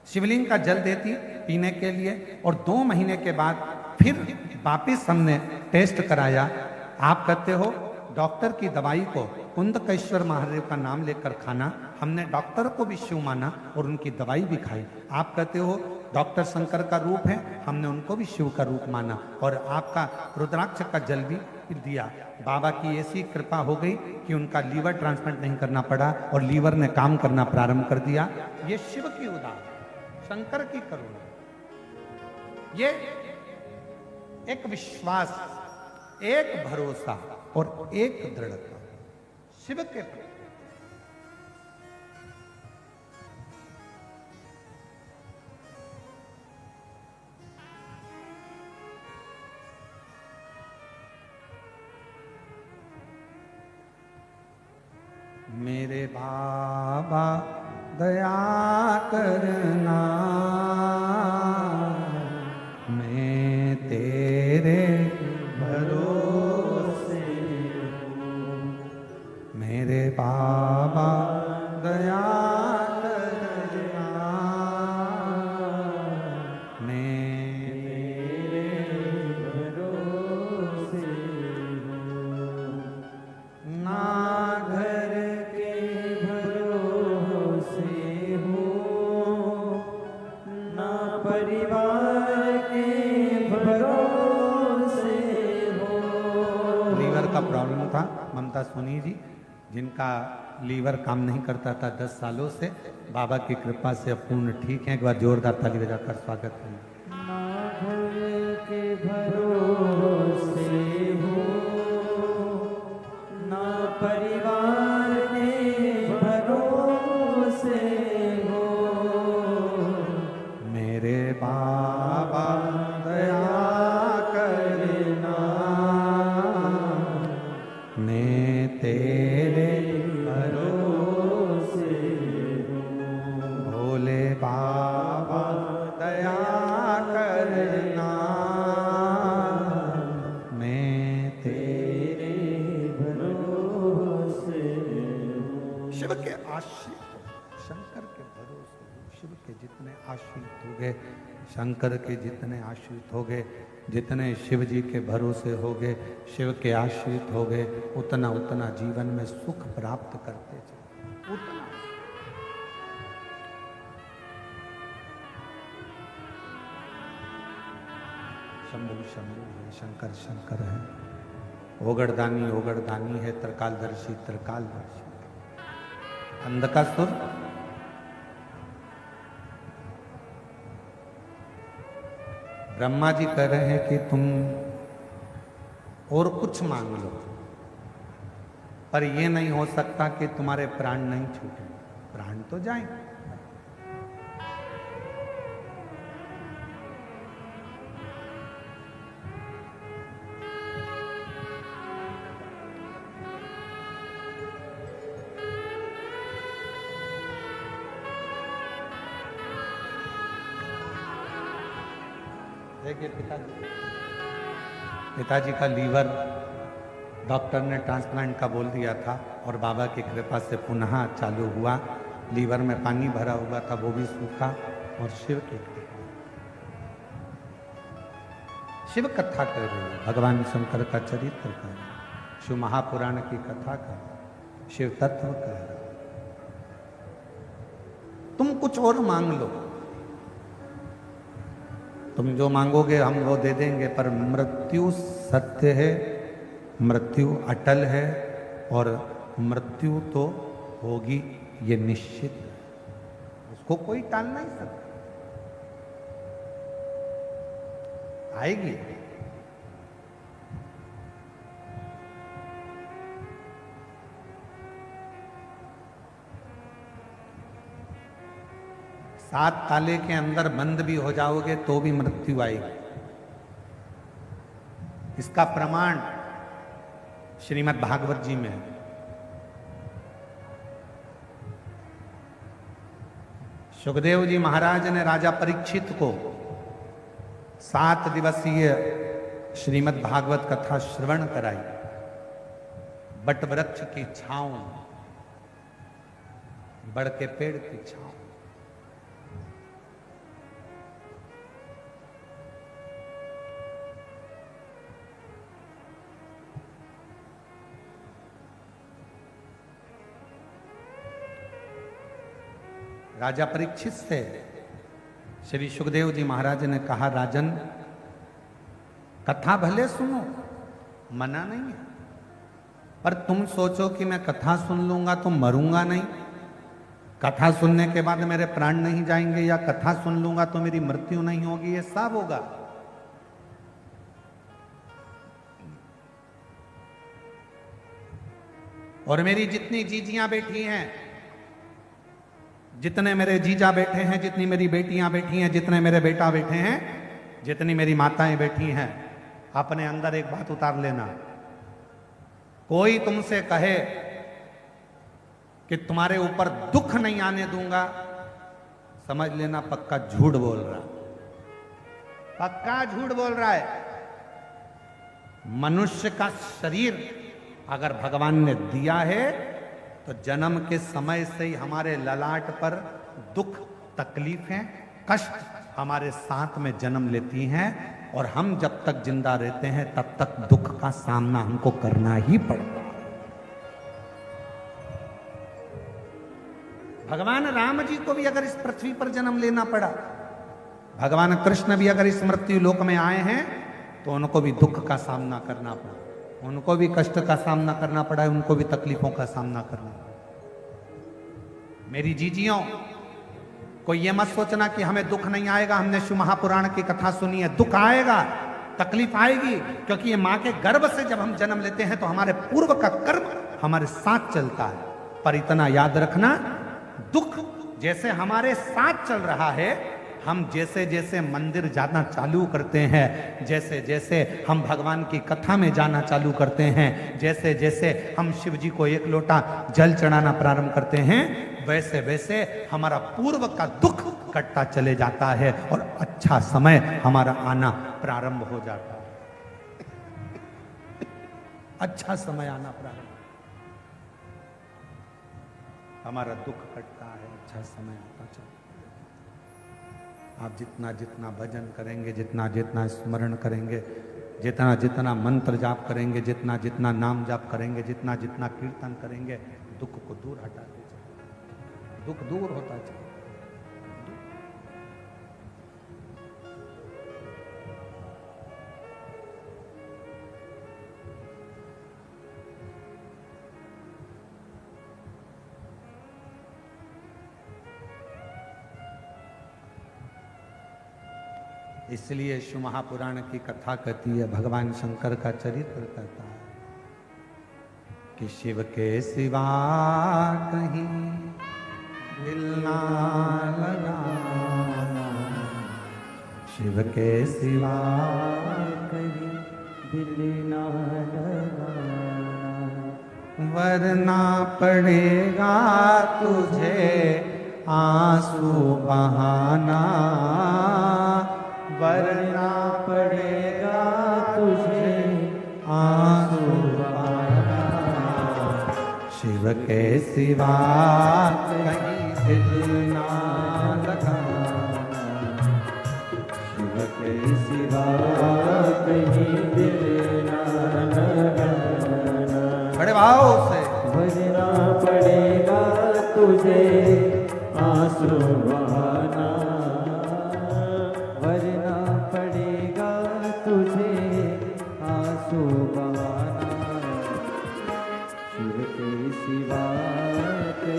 शिवलिंग का जल देती पीने के लिए और 2 महीने के बाद फिर वापिस हमने टेस्ट कराया। आप कहते हो डॉक्टर की दवाई को कुंदकेश्वर महादेव का नाम लेकर खाना, हमने डॉक्टर को भी शिव माना और उनकी दवाई भी खाई। आप कहते हो डॉक्टर शंकर का रूप है, हमने उनको भी शिव का रूप माना और आपका रुद्राक्ष का जल भी दिया। बाबा की ऐसी कृपा हो गई कि उनका लीवर ट्रांसप्लांट नहीं करना पड़ा और लीवर ने काम करना प्रारंभ कर दिया। ये शिव की उदाहरण, शंकर की करुणा, ये एक विश्वास, एक भरोसा और एक दृढ़ता शिव के प्रति। मेरे बाबा दया करना, मैं तेरे भरोसे हूँ। मेरे बाबा दया करना, मैं तेरे भरोसे हूँ। ना घर के भरोसे हूँ, ना परिवार के भरोसे हूँ। लीवर का प्रॉब्लम था ममता सोनी जी, जिनका लीवर काम नहीं करता था 10 सालों से, बाबा की कृपा से अब पूर्ण ठीक है। एक बार जोरदार ताली बजाकर स्वागत करें। ना घर के भरोसे हो, ना परिवार के भरोसे हो। मेरे बाबा दया करना, मैं तेरे भरोसे हो। भोले बाबा दया करना, मैं तेरे भरोसे हो। शिव के आश्रित, शंकर के भरोसे हो। शिव के जितने आश्रित हो गए, शंकर के जितने आश्रित हो गए, जितने शिव जी के भरोसे हो गए, शिव के आश्रित हो गए, उतना उतना जीवन में सुख प्राप्त करते चले। उतना शंभु शंभु है, शंकर शंकर है, ओगड़दानी ओगड़दानी है, त्रिकालदर्शी त्रिकालदर्शी। अंधकासुर ब्रह्मा जी कह रहे हैं कि तुम और कुछ मांग लो, पर यह नहीं हो सकता कि तुम्हारे प्राण नहीं छूटे। प्राण तो जाए। देखिए पिताजी का लीवर डॉक्टर ने ट्रांसप्लांट का बोल दिया था और बाबा की कृपा से पुनः चालू हुआ। लीवर में पानी भरा हुआ था, वो भी सूखा। और शिव की कृपा, शिव कथा कर रही है, भगवान शंकर का चरित्र कर रही है, शिव महापुराण की कथा कर रही है, शिव तत्व कर रही है। तुम कुछ और मांग लो, तुम जो मांगोगे हम वो दे देंगे, पर मृत्यु सत्य है, मृत्यु अटल है और मृत्यु तो होगी, ये निश्चित है, उसको कोई टाल नहीं सकता, आएगी। सात ताले के अंदर बंद भी हो जाओगे तो भी मृत्यु आएगी। इसका प्रमाण श्रीमद् भागवत जी में है। सुखदेव जी महाराज ने राजा परीक्षित को 7 दिवसीय श्रीमद् भागवत कथा श्रवण कराई, बट वृक्ष की छांव, बड़ के पेड़ की छांव। राजा परीक्षित से श्री सुखदेव जी महाराज ने कहा, राजन कथा भले सुनो, मना नहीं है, पर तुम सोचो कि मैं कथा सुन लूंगा तो मरूंगा नहीं, कथा सुनने के बाद मेरे प्राण नहीं जाएंगे, या कथा सुन लूंगा तो मेरी मृत्यु नहीं होगी, ये सब होगा। और मेरी जितनी जीजियां बैठी हैं, जितने मेरे जीजा बैठे हैं, जितनी मेरी बेटियां बैठी हैं, जितने मेरे बेटा बैठे हैं, जितनी मेरी माताएं बैठी हैं, अपने अंदर एक बात उतार लेना। कोई तुमसे कहे कि तुम्हारे ऊपर दुख नहीं आने दूंगा, समझ लेना पक्का झूठ बोल रहा, पक्का झूठ बोल रहा है। मनुष्य का शरीर अगर भगवान ने दिया है तो जन्म के समय से ही हमारे ललाट पर दुख, तकलीफें, कष्ट हमारे साथ में जन्म लेती हैं, और हम जब तक जिंदा रहते हैं तब तक दुख का सामना हमको करना ही पड़ता है। भगवान राम जी को भी अगर इस पृथ्वी पर जन्म लेना पड़ा, भगवान कृष्ण भी अगर इस मृत्यु लोक में आए हैं तो उनको भी दुख का सामना करना पड़ा, उनको भी कष्ट का सामना करना पड़ा है, उनको भी तकलीफों का सामना करना पड़ा। मेरी जीजियों, कोई ये मत सोचना कि हमें दुख नहीं आएगा, हमने शिव महापुराण की कथा सुनी है। दुख आएगा, तकलीफ आएगी, क्योंकि ये माँ के गर्भ से जब हम जन्म लेते हैं तो हमारे पूर्व का कर्म हमारे साथ चलता है। पर इतना याद रखना, दुख जैसे हमारे साथ चल रहा है, हम जैसे जैसे मंदिर जाना चालू करते हैं, जैसे जैसे हम भगवान की कथा में जाना चालू करते हैं, जैसे जैसे हम शिव जी को 1 लोटा जल चढ़ाना प्रारंभ करते हैं, वैसे वैसे हमारा पूर्व का दुख कटता चले जाता है और अच्छा समय हमारा आना प्रारंभ हो जाता है। अच्छा समय आना प्रारंभ, हमारा दुख कटता है, अच्छा समय आता चलता है। आप जितना जितना भजन करेंगे, जितना जितना स्मरण करेंगे, जितना जितना मंत्र जाप करेंगे, जितना जितना नाम जाप करेंगे, जितना जितना कीर्तन करेंगे, दुख को दूर हटाते चले, दुख दूर होता चले। इसलिए शिव महापुराण की कथा कहती है, भगवान शंकर का चरित्र कहता है कि शिव के सिवा कहीं दिल ना लगाना, शिव के सिवा कहीं दिल ना लगाना, वरना पड़ेगा तुझे आंसू बहाना, वरना पड़ेगा तुझे आंसू बहाना, शिव के सिवा कहीं दिल ना लगाना, शिव के सिवा कहीं दिल ना लगाना, बड़े भाव से वरना पड़ेगा तुझे आंसू बहाना, वरना पड़ेगा तुझे आंसू बहाना, शिव के सिवा कहीं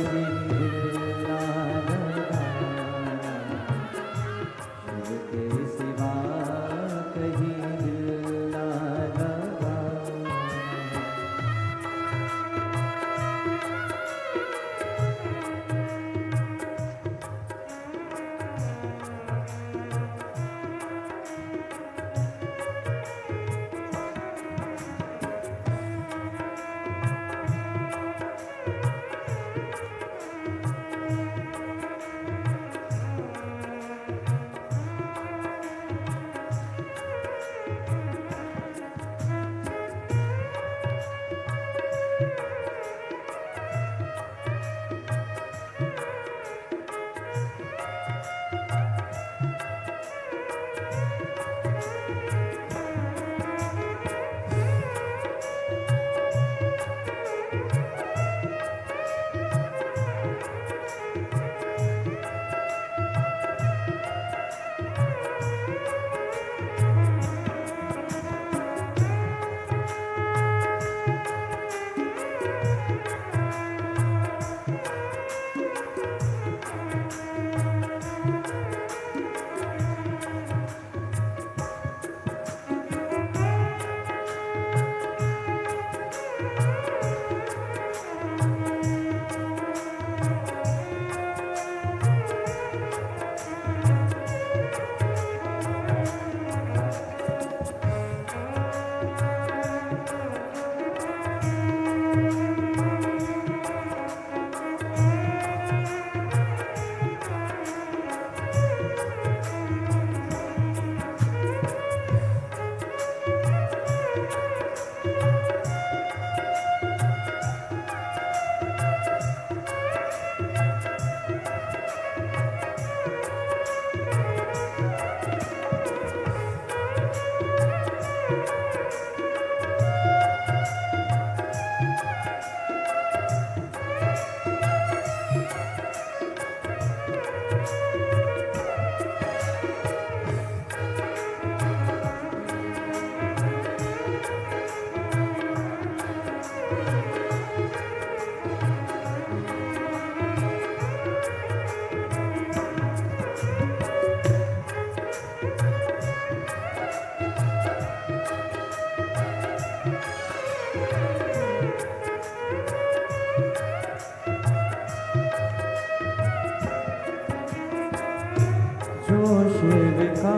जो शिव का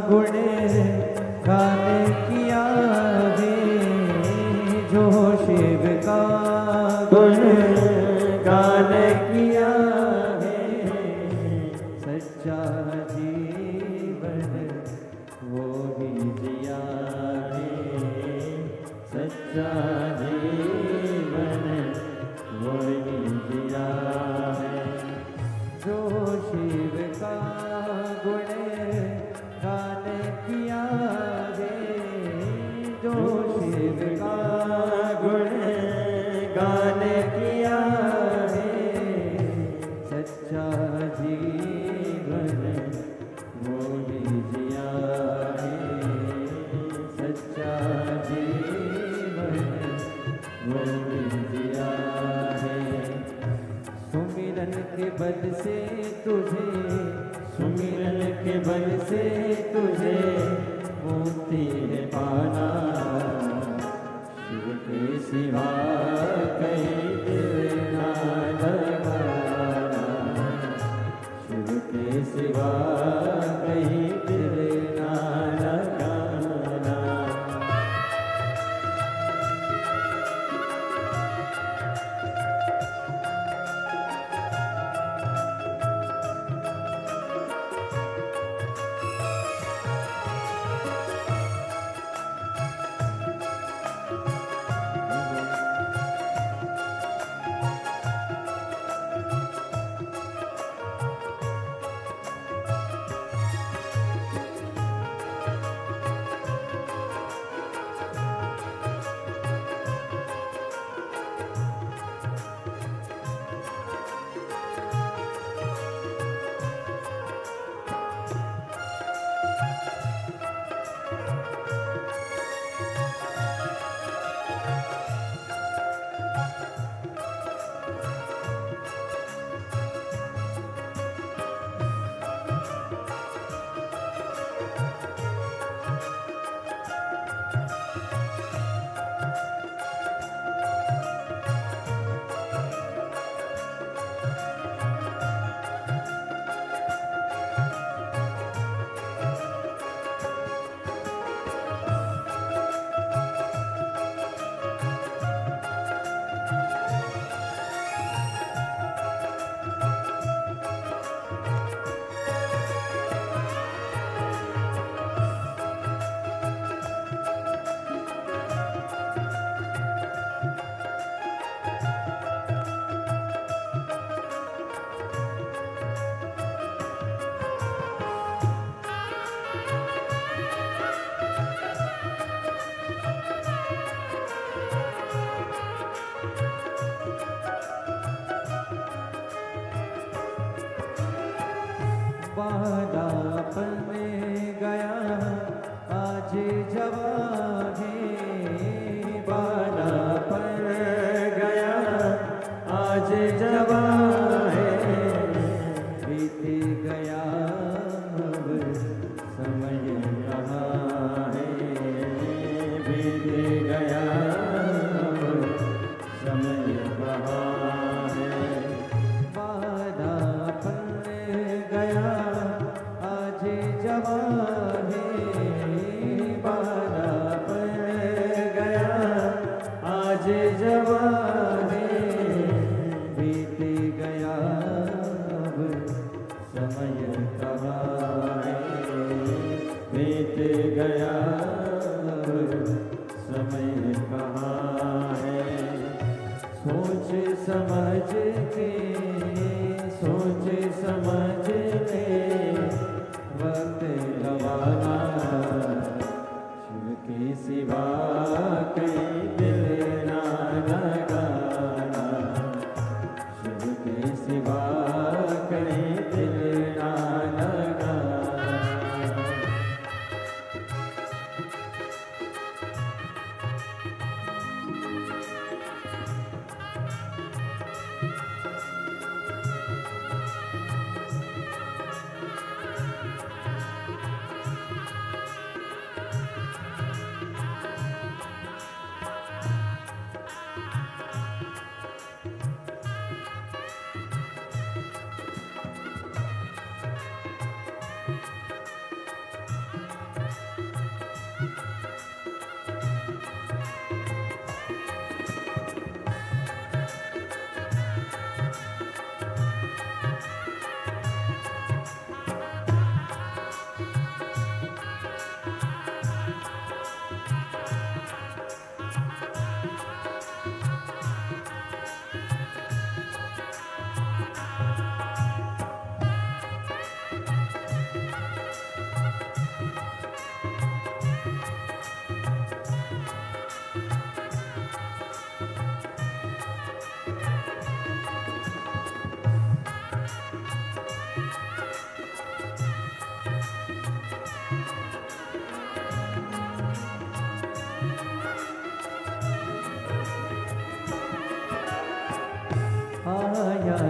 गुण गाने किया है, जो शिव का गुण गाने किया है, सच्चा जीवन वो ही जिया है, सच्चा जीवन वो ही जिया है। जो शिव का गुण गाने किया है, जो शिव का गुण गाने किया है, सच्चा जीवन वो ही जिया है, सच्चा जीवन वो ही जिया है। सुमिरन के बल से तुझे, सुमिरन के बल से तुझे मुक्ति है पाना, शिव के सिवा कहीं दिल ना लगाना, शिव के सिवा कहीं दिल ना लगाना। बालापन में गया आज जवान है, बालापन गया आज जवान है, बीत गया अब समय कहाँ है, बीत गया अब समय कहाँ है। बालापन गया आज जवान है, बालापन गया आज जवान है, बीत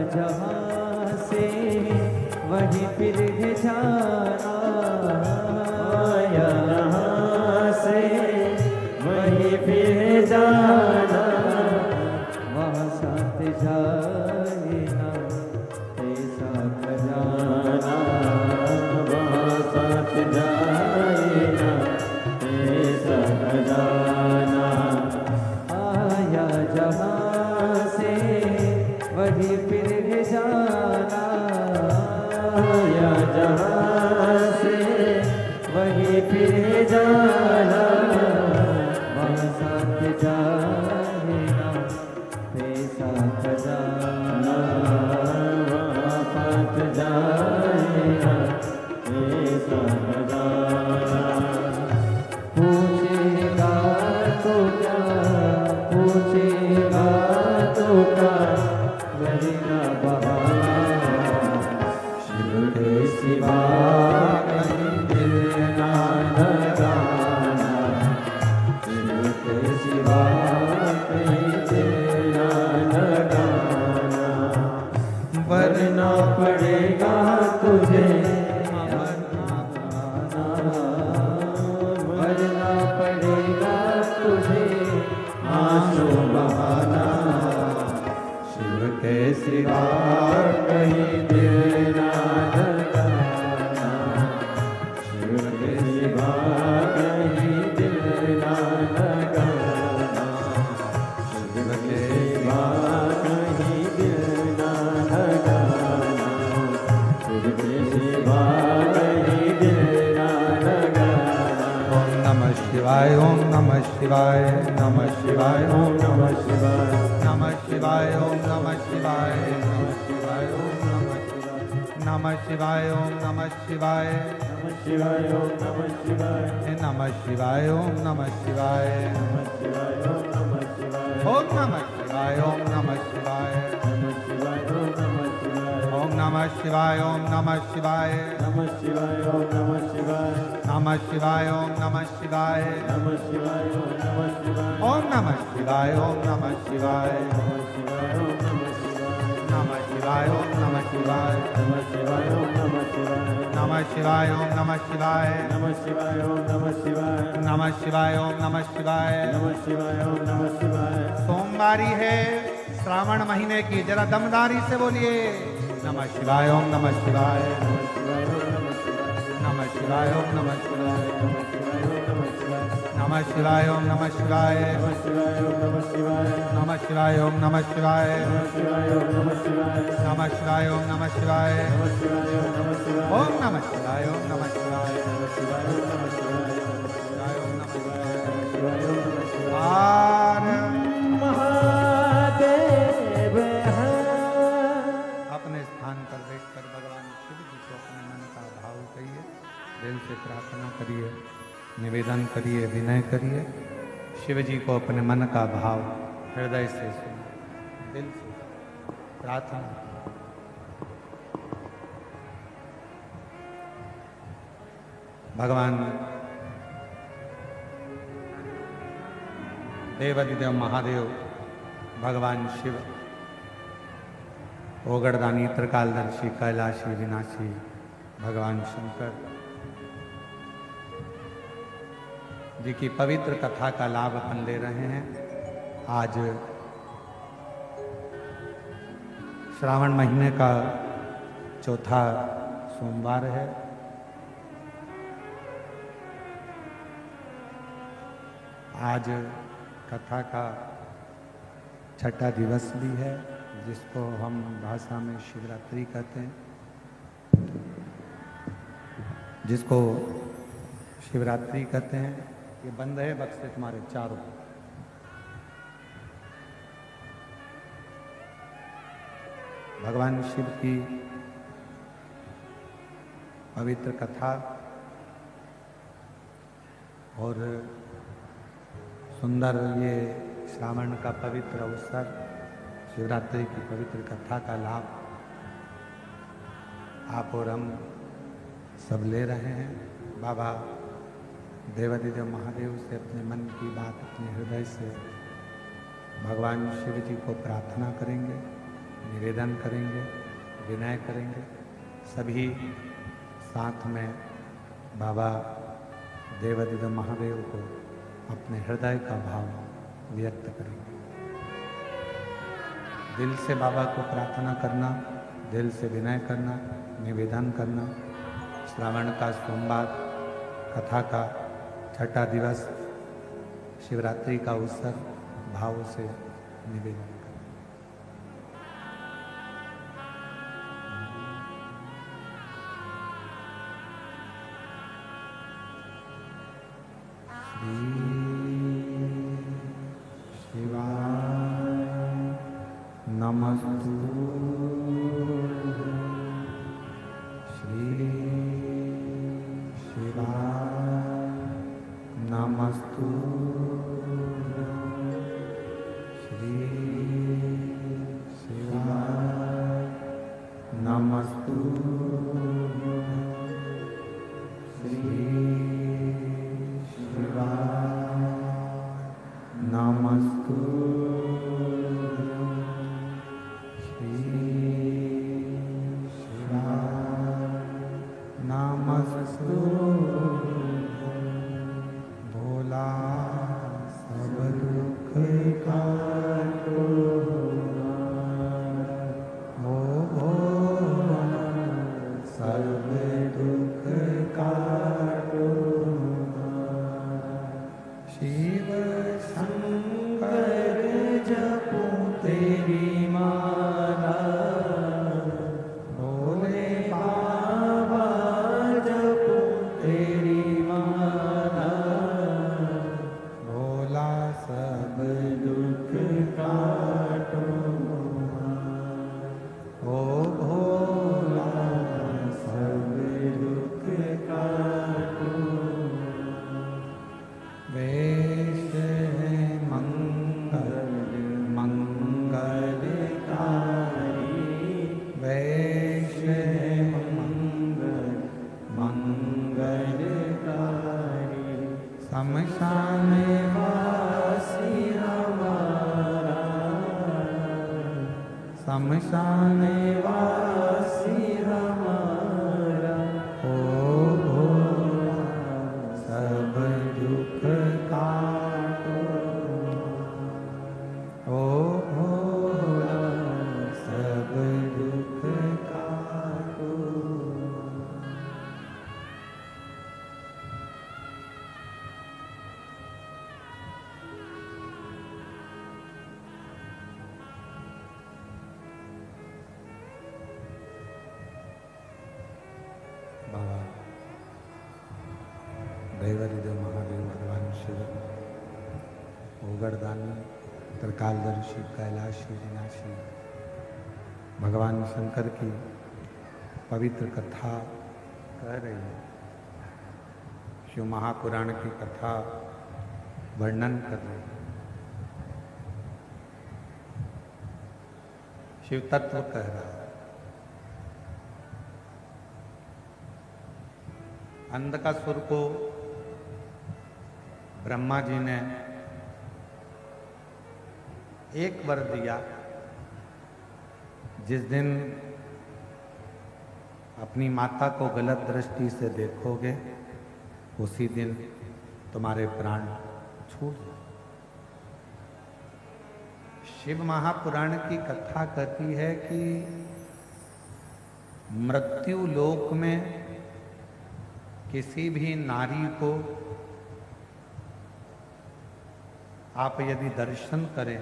जहाँ से वहीं फिर जाना, आया जहाँ से वहीं फिर जाना, वहाँ साथ जाए ना ऐसा खजाना, वहाँ साथ जाए ना ऐसा खजाना, आया जहाँ से वहीं फिर जाना, आया जहाँ से वहीं फिर जाना, वहाँ साथ जाए ना ऐसा खजाना, वहाँ साथ जाए ना ऐसा खजाना। पूछेगा तो क्या, पूछेगा तो क्या, लगेगा बहाना, शिव के सिवा कहीं दिल ना लगाना, शिव के सिवा कहीं दिल ना लगाना, वरना पड़ेगा तुझे वरना पड़ेगा तुझे आंसू बहाना, शिव के सिवा कहीं दिल ना लगाना, शिव के सिवा कहीं दिल ना लगाना, शिव के सिवा कहीं दिल ना लगाना, शिव के सिवा कहीं दिल ना लगाना। ओम नमः शिवाय, ओम नमः शिवाय, नमः शिवाय, ओम नमः शिवाय, नमः शिवाय, ओम नमः शिवाय, नमः शिवाय, ओम नमः शिवाय, नमः शिवाय, ओम नमः शिवाय, नमः शिवाय ओम नमः शिवाय, नमः शिवाय, ओम नमः शिवाय, नमः शिवाय ओम नमः शिवाय, ओम नमः शिवाय, ओम नमः शिवाय, नमः शिवाय ओम नमः शिवाय, ओम नमः शिवाय, ओम नमः शिवाय, नमः शिवाय ओम नमः शिवाय, नमः शिवाय, ओम नमः शिवाय, नमः शिवाय ओम नमः शिवाय, ओम नमः शिवाय, ओम नमः शिवाय, नमः शिवाय ओम नमः शिवाय, नमः शिवाय, ओम नमः शिवाय, नमः शिवाय ओम नमः शिवाय, नमः शिवाय, ओम नमः शिवाय, नमः शिवाय ओम नमः शिवाय, नमः शिवाय, ओम नमः शिवाय। नमः शिवाय ओम नमः शिवाय। सोमवारी है श्रावण महीने की, जरा दमदारी से बोलिए नमः शिवाय, ओम नमः शिवाय, नमः शिवाय ओम नमः शिवाय, नमः शिवाय, ओम नमः शिवाय, नमः शिवाय ओम नमः शिवाय, नमः शिवाय, ओम नमः शिवाय, नमः शिवाय ओम नमः शिवाय, नमः शिवाय, ओम नमः शिवाय, नमः शिवाय ओम नमः शिवाय, नमः शिवाय, ओम नमः शिवाय, नमः शिवाय ओम नमः शिवाय, ओम नमः शिवाय, ओम नमः शिवाय, नमः शिवाय ओम नमः शिवाय, नमः शिवाय, ओम नमः शिवाय। नमः शिवाय ओम नमः शिवाय। आर महादेव है। अपने स्थान पर बैठकर भगवान शिव जी को अपने मन का भाव कहिए, दिल से प्रार्थना करिए, निवेदन करिए, विनय करिए। शिव जी को अपने मन का भाव हृदय से सुनिए, दिल से प्रार्थना। भगवान देवादिदेव महादेव, भगवान शिव, ओगड़दानी, त्रिकालदर्शी, कैलाशी, विनाशी भगवान शंकर जी की पवित्र कथा का लाभ अपन ले रहे हैं। आज श्रावण महीने का चौथा सोमवार है। आज कथा का छठा दिवस भी है, जिसको हम भाषा में शिवरात्रि कहते हैं, जिसको शिवरात्रि कहते हैं। ये बंद है बक्से तुम्हारे चारों। भगवान शिव की पवित्र कथा और सुंदर ये श्रावण का पवित्र अवसर, शिवरात्रि की पवित्र कथा का लाभ आप और हम सब ले रहे हैं। बाबा देवादिदेव महादेव से अपने मन की बात अपने हृदय से भगवान शिव जी को प्रार्थना करेंगे। निवेदन करेंगे, विनय करेंगे। सभी साथ में बाबा देवादिदेव महादेव को अपने हृदय का भाव व्यक्त करेंगे। दिल से बाबा को प्रार्थना करना, दिल से विनय करना, निवेदन करना। श्रावण का सोमवार, कथा का छठा दिवस, शिवरात्रि का अवसर, भाव से निवेदन करना। नमस्तु श्री शिवाय नमस्तु श्री शिवाय नमस्तु श्री शिवाय नमस्तु भोला सब दुख काटो, ओ भोला सब दुख काटो। शिव शंकर जपो तेरी माला, भोले बाबा जपो तेरी माला। भोला सब दुख काटो, ओ भोला सब दुख काटो। वेश है मंगल मंगलकारी, वेश है मंगल मंगलकारी। शमशान वासी हमारा, शमशान वासी हमारा। ओ भोला सब दुख काटो, ओ भोला सब दुख काटो। बाबा देवादिदेव महादेव भगवान शिव, ओगरदानी, त्रिकालदर्शी, कैलाशी, विनाशी भगवान शंकर की पवित्र कथा कह रही है। शिव महापुराण की कथा वर्णन कर रही है। शिव तत्व कह रहा है। अंधकासुर को ब्रह्मा जी ने एक वर दिया, जिस दिन अपनी माता को गलत दृष्टि से देखोगे उसी दिन तुम्हारे प्राण छूट जाए। शिव महापुराण की कथा कहती है कि मृत्यु लोक में किसी भी नारी को आप यदि दर्शन करें,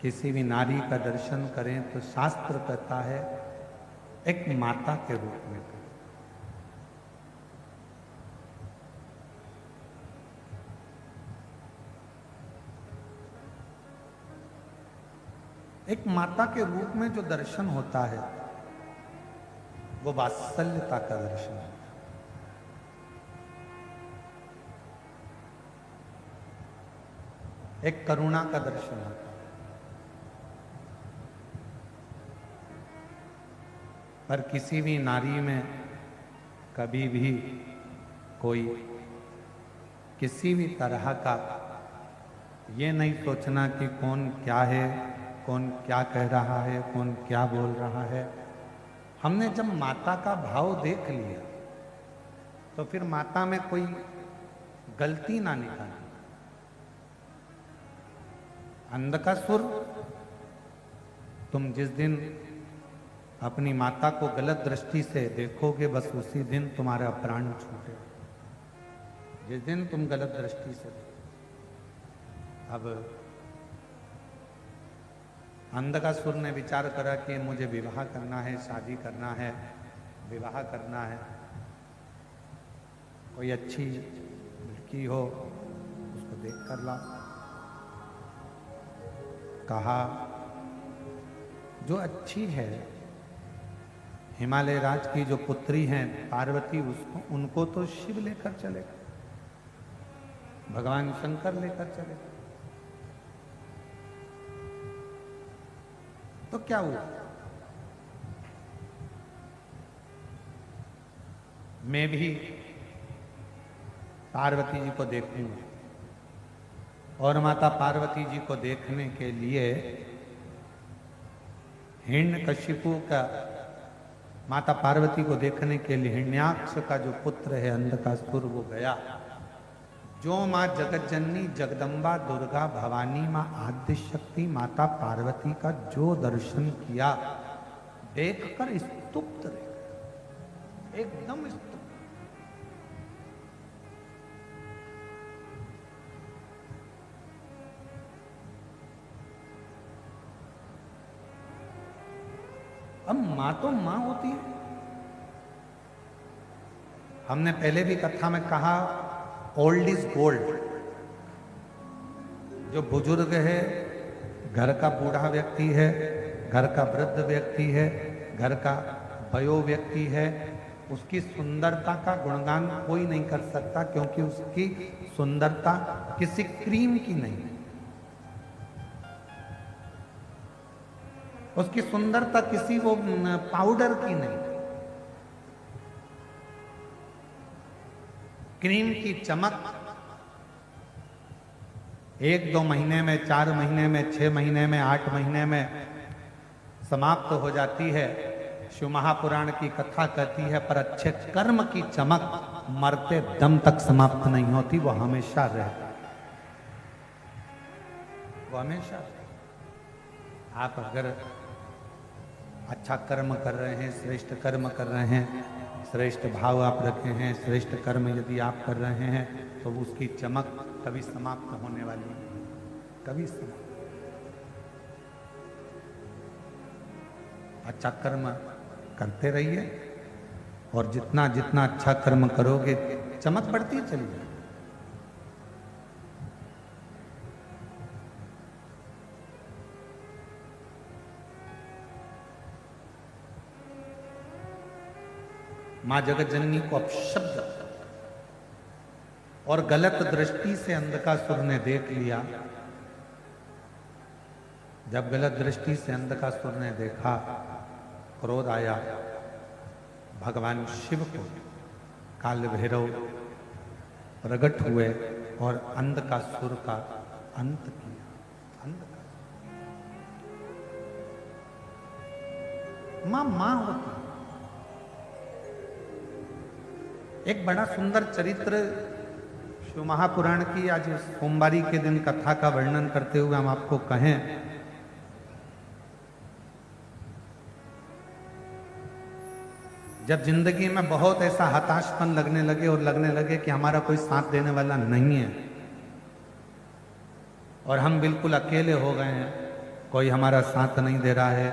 किसी भी नारी का दर्शन करें तो शास्त्र कहता है एक माता के रूप में करें। एक माता के रूप में जो दर्शन होता है वो वात्सल्यता का दर्शन है। एक करुणा का दर्शन होता है। पर किसी भी नारी में कभी भी कोई किसी भी तरह का ये नहीं सोचना कि कौन क्या है, कौन क्या कह रहा है, कौन क्या बोल रहा है। हमने जब माता का भाव देख लिया तो फिर माता में कोई गलती ना निकालना। अंधकासुर, तुम जिस दिन अपनी माता को गलत दृष्टि से देखोगे बस उसी दिन तुम्हारा प्राण छूटे, जिस दिन तुम गलत दृष्टि से देखो। अब अंधकासुर ने विचार करा कि मुझे विवाह करना है, शादी करना है, विवाह करना है, कोई अच्छी लड़की हो उसको देख कर ला। कहा जो अच्छी है, हिमालय राज की जो पुत्री हैं पार्वती, उसको उनको तो शिव लेकर चलेगा, भगवान शंकर लेकर चलेगा। तो क्या हुआ, मैं भी पार्वती जी को देखूंगा। और माता पार्वती जी को देखने के लिए हिरण्यकशिपु का, माता पार्वती को देखने के लिए हिरण्याक्ष का जो पुत्र है अंधकासुर, वो गया। जो माँ जगतजननी जगदम्बा दुर्गा भवानी माँ आद्य शक्ति माता पार्वती का जो दर्शन किया, देखकर स्तुप्त रह गया, एकदम स्तुप्त। अब माँ तो माँ होती है। हमने पहले भी कथा में कहा, ओल्ड इज गोल्ड। जो बुजुर्ग है, घर का बूढ़ा व्यक्ति है, घर का वृद्ध व्यक्ति है, घर का वयो व्यक्ति है, उसकी सुंदरता का गुणगान कोई नहीं कर सकता, क्योंकि उसकी सुंदरता किसी क्रीम की नहीं, उसकी सुंदरता किसी वो पाउडर की नहीं। क्रीम की चमक 1-2 महीने में, 4 महीने में, 6 महीने में, 8 महीने में समाप्त हो जाती है। शिव महापुराण की कथा कहती है, पर अच्छे कर्म की चमक मरते दम तक समाप्त नहीं होती, वो हमेशा रहती है, वो हमेशा। आप अगर अच्छा कर्म कर रहे हैं, श्रेष्ठ कर्म कर रहे हैं, श्रेष्ठ भाव आप रखे हैं, श्रेष्ठ कर्म यदि आप कर रहे हैं, तो उसकी चमक कभी समाप्त होने वाली नहीं, कभी समाप्त। अच्छा कर्म करते रहिए, और जितना जितना अच्छा कर्म करोगे चमक बढ़ती चली जाएगी। मां जगत जननी को अपशब्द और गलत दृष्टि से अंधकासुर ने देख लिया। जब गलत दृष्टि से अंधकासुर ने देखा, क्रोध आया, भगवान शिव को काल भैरव प्रकट हुए और अंधकासुर का अंत किया। मां होती। एक बड़ा सुंदर चरित्र शिव महापुराण की आज सोमवारी के दिन कथा का वर्णन करते हुए हम आपको कहें, जब जिंदगी में बहुत ऐसा हताशपन लगने लगे और लगने लगे कि हमारा कोई साथ देने वाला नहीं है और हम बिल्कुल अकेले हो गए हैं, कोई हमारा साथ नहीं दे रहा है,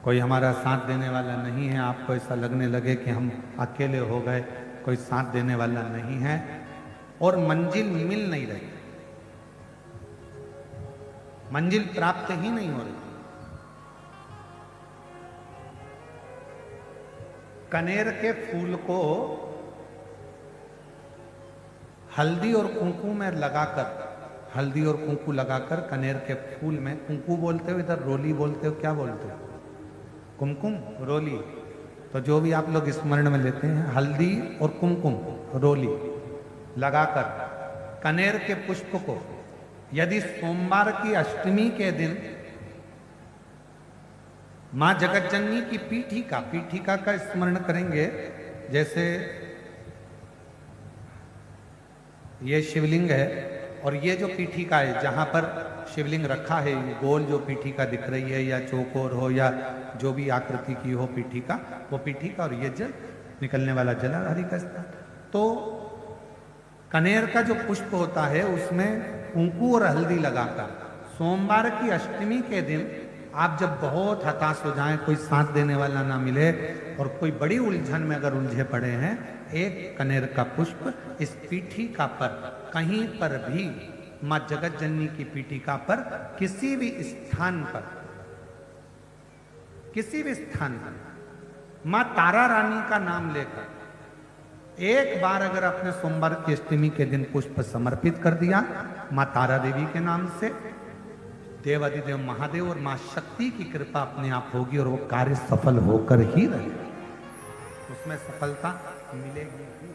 कोई हमारा साथ देने वाला नहीं है, आपको ऐसा लगने लगे कि हम अकेले हो गए, कोई साथ देने वाला नहीं है और मंजिल मिल नहीं रही, मंजिल प्राप्त ही नहीं हो रही। कनेर के फूल को हल्दी और कुंकू में लगाकर, हल्दी और कुंकू लगाकर कनेर के फूल में, कुंकू बोलते हो इधर, रोली बोलते हो, क्या बोलते हो? कुमकुम, रोली। तो जो भी आप लोग स्मरण में लेते हैं, हल्दी और कुमकुम, रोली लगाकर कनेर के पुष्प को यदि सोमवार की अष्टमी के दिन मां जगतजननी की पीठिका का स्मरण करेंगे, जैसे ये शिवलिंग है और ये जो पीठिका है जहां पर शिवलिंग रखा है, गोल जो पीठिका दिख रही है या चौकोर हो या जो भी आकृति की हो पीठिका, वो पीठिका और ये जल निकलने वाला जलाधारी का स्थान। तो कनेर का जो पुष्प होता है उसमें कुंकू और हल्दी लगाकर सोमवार की अष्टमी के दिन आप जब बहुत हताश हो जाएं, कोई साथ देने वाला ना मिले और कोई बड़ी उलझन में अगर उलझे पड़े हैं, एक कनेर का पुष्प इस पीठिका पर कहीं पर भी मां जगतजननी की पीठिका पर किसी भी स्थान पर मां तारा रानी का नाम लेकर एक बार अगर अपने सोमवार की अष्टमी के दिन पुष्प समर्पित कर दिया मां तारा देवी के नाम से, देवादिदेव महादेव और मां शक्ति की कृपा अपने आप होगी और वो कार्य सफल होकर ही रहेगा, उसमें सफलता मिलेगी ही,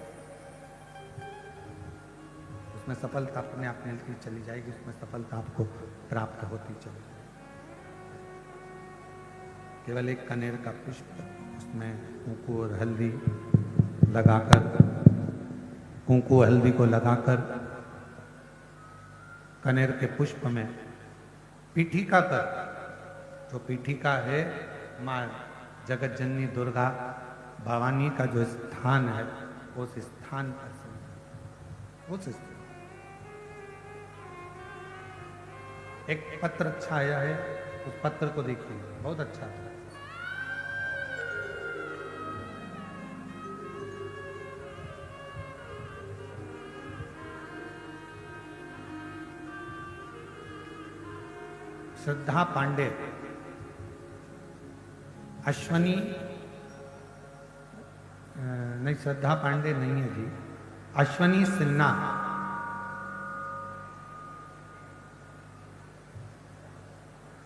उसमें सफलता अपने आप मिलती चली जाएगी, उसमें सफलता आपको प्राप्त होती चली जाएगी। केवल एक कनेर का पुष्प, उसमें कुंकू और हल्दी लगाकर, कुंकू हल्दी को लगाकर कनेर के पुष्प में पीठिका कर, जो पीठिका है मां जगतजननी दुर्गा भवानी का जो स्थान है, उस स्थान पर उस स्थान एक पत्र अच्छा आया है, उस पत्र को देखिए, बहुत अच्छा है। श्रद्धा पांडे, अश्वनी नहीं, श्रद्धा पांडे नहीं है जी, अश्वनी सिन्हा,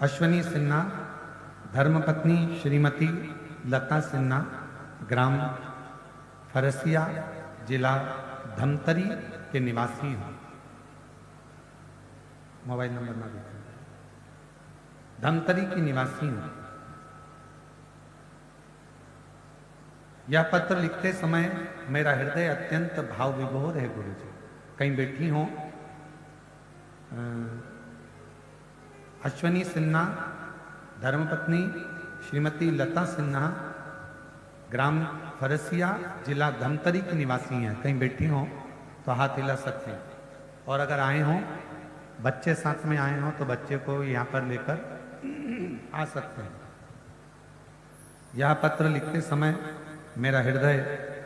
अश्वनी सिन्हा, धर्मपत्नी श्रीमती लता सिन्हा, ग्राम फरसिया, जिला धमतरी के निवासी हैं। मोबाइल नंबर ना देखिए, धमतरी की निवासी हैं। यह पत्र लिखते समय मेरा हृदय अत्यंत भाव विभोर है गुरु जी। कहीं बैठी हो अश्वनी सिन्हा, धर्मपत्नी श्रीमती लता सिन्हा, ग्राम फरसिया, जिला धमतरी की निवासी हैं। कहीं बैठी हो तो हाथ हिला सकते हैं, और अगर आए हों, बच्चे साथ में आए हों तो बच्चे को यहाँ पर लेकर आ सकते हैं। यह पत्र लिखते समय मेरा हृदय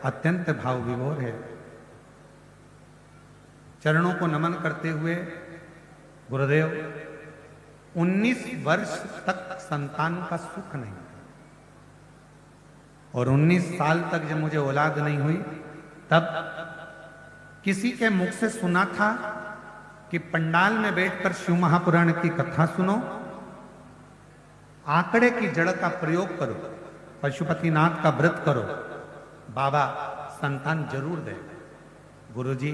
अत्यंत भाव विभोर है। चरणों को नमन करते हुए गुरुदेव, 19 वर्ष तक संतान का सुख नहीं, और 19 साल तक जब मुझे औलाद नहीं हुई, तब किसी के मुख से सुना था कि पंडाल में बैठकर शिव महापुराण की कथा सुनो, आंकड़े की जड़ का प्रयोग करो, पशुपतिनाथ का व्रत करो, बाबा संतान जरूर दे। गुरुजी,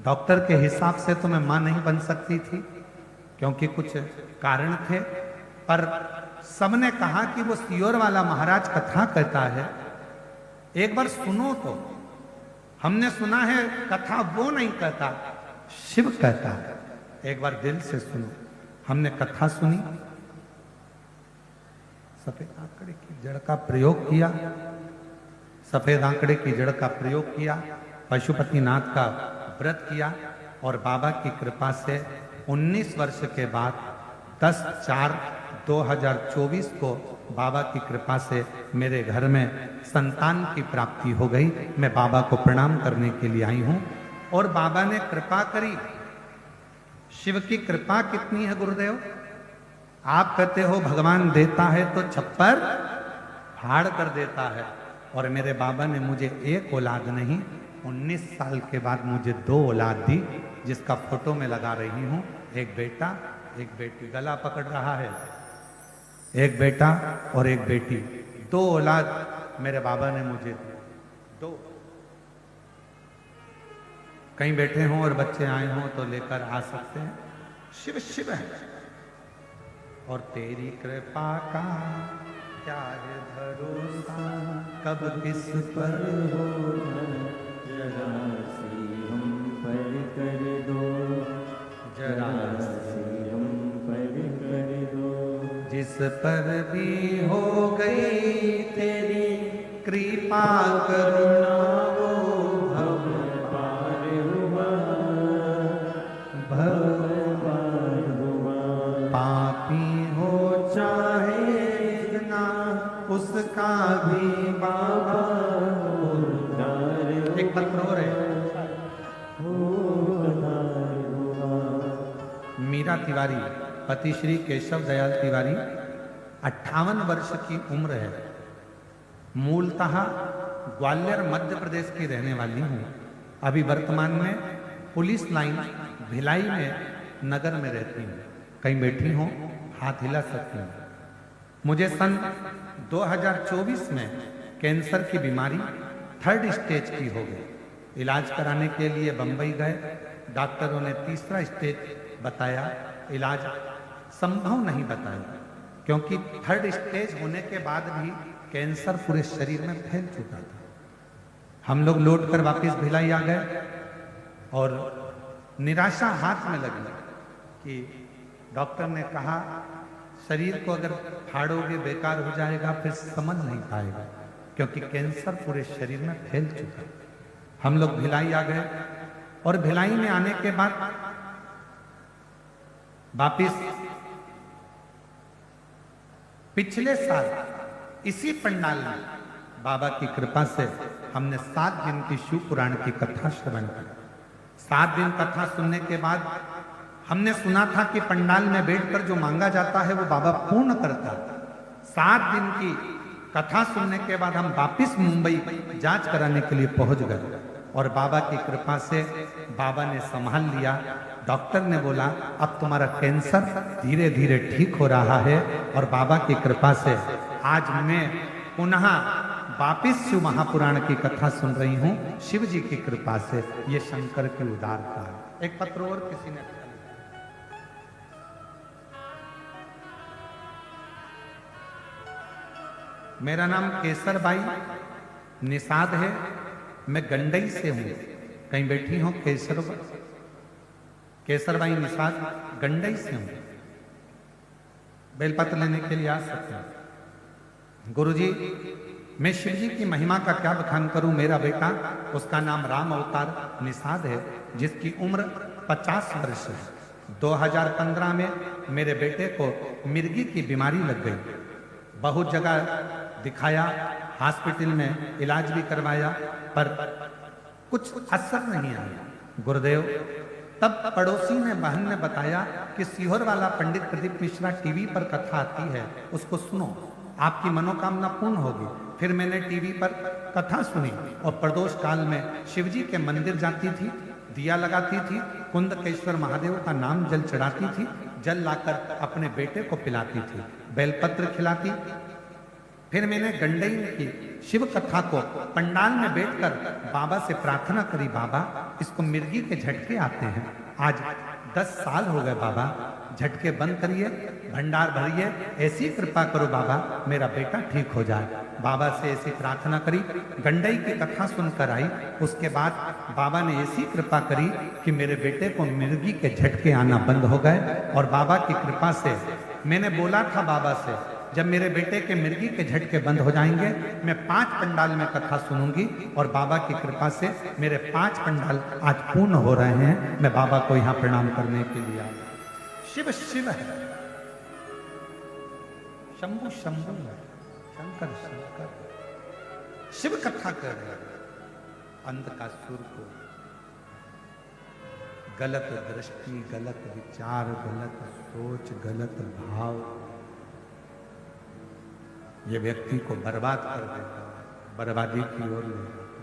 डॉक्टर के हिसाब से तो मैं मां नहीं बन सकती थी क्योंकि कुछ कारण थे, पर सबने कहा कि वो सियोर वाला महाराज कथा कहता है, एक बार सुनो तो। हमने सुना है कथा वो नहीं कहता, शिव कहता है, एक बार दिल से सुनो। हमने कथा सुनी, सफेद आंकड़े की जड़ का प्रयोग किया, सफेद आंकड़े की जड़ का प्रयोग किया, पशुपतिनाथ का व्रत किया, और बाबा की कृपा से 19 वर्ष के बाद 10/4/2024 को बाबा की कृपा से मेरे घर में संतान की प्राप्ति हो गई। मैं बाबा को प्रणाम करने के लिए आई हूं, और बाबा ने कृपा करी। शिव की कृपा कितनी है गुरुदेव? आप कहते हो भगवान देता है तो छप्पर फाड़ कर देता है, और मेरे बाबा ने मुझे एक औलाद नहीं, 19 साल के बाद मुझे 2 औलाद दी, जिसका फोटो मैं लगा रही हूं। एक बेटा, एक बेटी, गला पकड़ रहा है, एक बेटा और एक बेटी, 2 औलाद मेरे बाबा ने मुझे दी, 2। कहीं बैठे हों और बच्चे आए हों तो लेकर आ सकते हैं। शिव शिव है। और तेरी कृपा का क्या है भरोसा, कब किस पर हो जरा सी हम पर कर दो, जरा सी हम पर कर दो। जिस पर भी हो गई तेरी कृपा करुणा, वो भव पार हुआ, भव पार हुआ। पापी हो चाहे जितना उसका भी बाबा उद्धार एक पत्र और है। उद्धार हुआ। मीरा तिवारी पति श्री केशव दयाल तिवारी 58 वर्ष की उम्र है। मूलतः ग्वालियर मध्य प्रदेश की रहने वाली हूँ। अभी वर्तमान में पुलिस लाइन भिलाई में नगर में रहती हूँ। कहीं बैठी हूँ हाथ हिला सकती हूँ। मुझे सन 2024 में कैंसर की बीमारी 3rd स्टेज की हो गई। इलाज कराने के लिए बंबई गए। डॉक्टरों ने 3रा स्टेज बताया। इलाज संभव नहीं बताया, क्योंकि 3rd स्टेज होने के बाद भी कैंसर पूरे शरीर में फैल चुका था। हम लोग लौट कर वापिस भिलाई आ गए और निराशा हाथ में लगी कि डॉक्टर ने कहा शरीर को अगर फाड़ोगे बेकार हो जाएगा, फिर समझ नहीं पाएगा, क्योंकि कैंसर पूरे शरीर में फैल चुका। हम लोग भिलाई आ गए और भिलाई में आने के बाद वापिस पिछले साल इसी पंडाल में बाबा की कृपा से हमने 7 दिन की शिव पुराण की कथा श्रवण की। 7 दिन कथा सुनने के बाद हमने सुना था कि पंडाल में बैठकर जो मांगा जाता है वो बाबा पूर्ण करता है। 7 दिन की कथा सुनने के बाद हम वापिस मुंबई जांच कराने के लिए पहुंच गए और बाबा की कृपा से बाबा ने संभाल लिया। डॉक्टर ने बोला अब तुम्हारा कैंसर धीरे धीरे ठीक हो रहा है और बाबा की कृपा से आज मैं पुनः वापिस शिव महापुराण की कथा सुन रही हूँ। शिव जी की कृपा से ये शंकर की उदारता है। एक पत्र और किसी ने मेरा नाम केसर बाई निषाद है। मैं गंडई से हूं। कहीं बैठी हूं केसर बाई निषाद गंडई से हूं। बेलपत्र लेने के लिए आ सकते हैं। गुरुजी मैं शिव जी की महिमा का क्या बखान करूं। मेरा बेटा उसका नाम राम अवतार निषाद है, जिसकी उम्र 50 वर्ष है। 2015 में मेरे बेटे को मिर्गी की बीमारी लग गई। बहुत जगह दिखाया, हॉस्पिटल में इलाज भी करवाया, पर कुछ असर नहीं आया। गुरुदेव तब पड़ोसी ने बहन ने बताया कि सीहोर वाला पंडित प्रदीप मिश्रा टीवी पर कथा आती है, उसको सुनो, आपकी मनोकामना पूर्ण होगी। फिर मैंने टीवी पर कथा सुनी और प्रदोष काल में शिव जी के मंदिर जाती थी, दिया लगाती थी, कुंदकेश्वर महादेव का नाम जल चढ़ाती थी, जल लाकर अपने बेटे को पिलाती थी, बेलपत्र खिलाती। फिर मैंने गंडई की शिव कथा को पंडाल में बैठकर बाबा से प्रार्थना करी, बाबा इसको मिर्गी के झटके आते हैं। आज 10 साल हो गए बाबा, झटके बंद करिए, भंडार भरिए, ऐसी कृपा करो बाबा मेरा बेटा ठीक हो जाए। बाबा से ऐसी प्रार्थना करी, गंडई की कथा सुनकर आई। उसके बाद बाबा ने ऐसी कृपा करी कि मेरे बेटे को मिर्गी के झटके आना बंद हो गए। और बाबा की कृपा से मैंने बोला था बाबा से, जब मेरे बेटे के मिर्गी के झटके बंद हो जाएंगे मैं 5 पंडाल में कथा सुनूंगी। और बाबा की कृपा से मेरे 5 पंडाल आज पूर्ण हो रहे हैं। मैं बाबा को यहाँ प्रणाम करने के लिए आया। शिव शिव है, शंभु शंभु है, शंकर शंकर। शिव कथा कर रहे अंत का सुर को गलत दृष्टि, गलत विचार, गलत सोच, गलत भाव ये व्यक्ति को बर्बाद कर देता है, बर्बादी की ओर ले जाता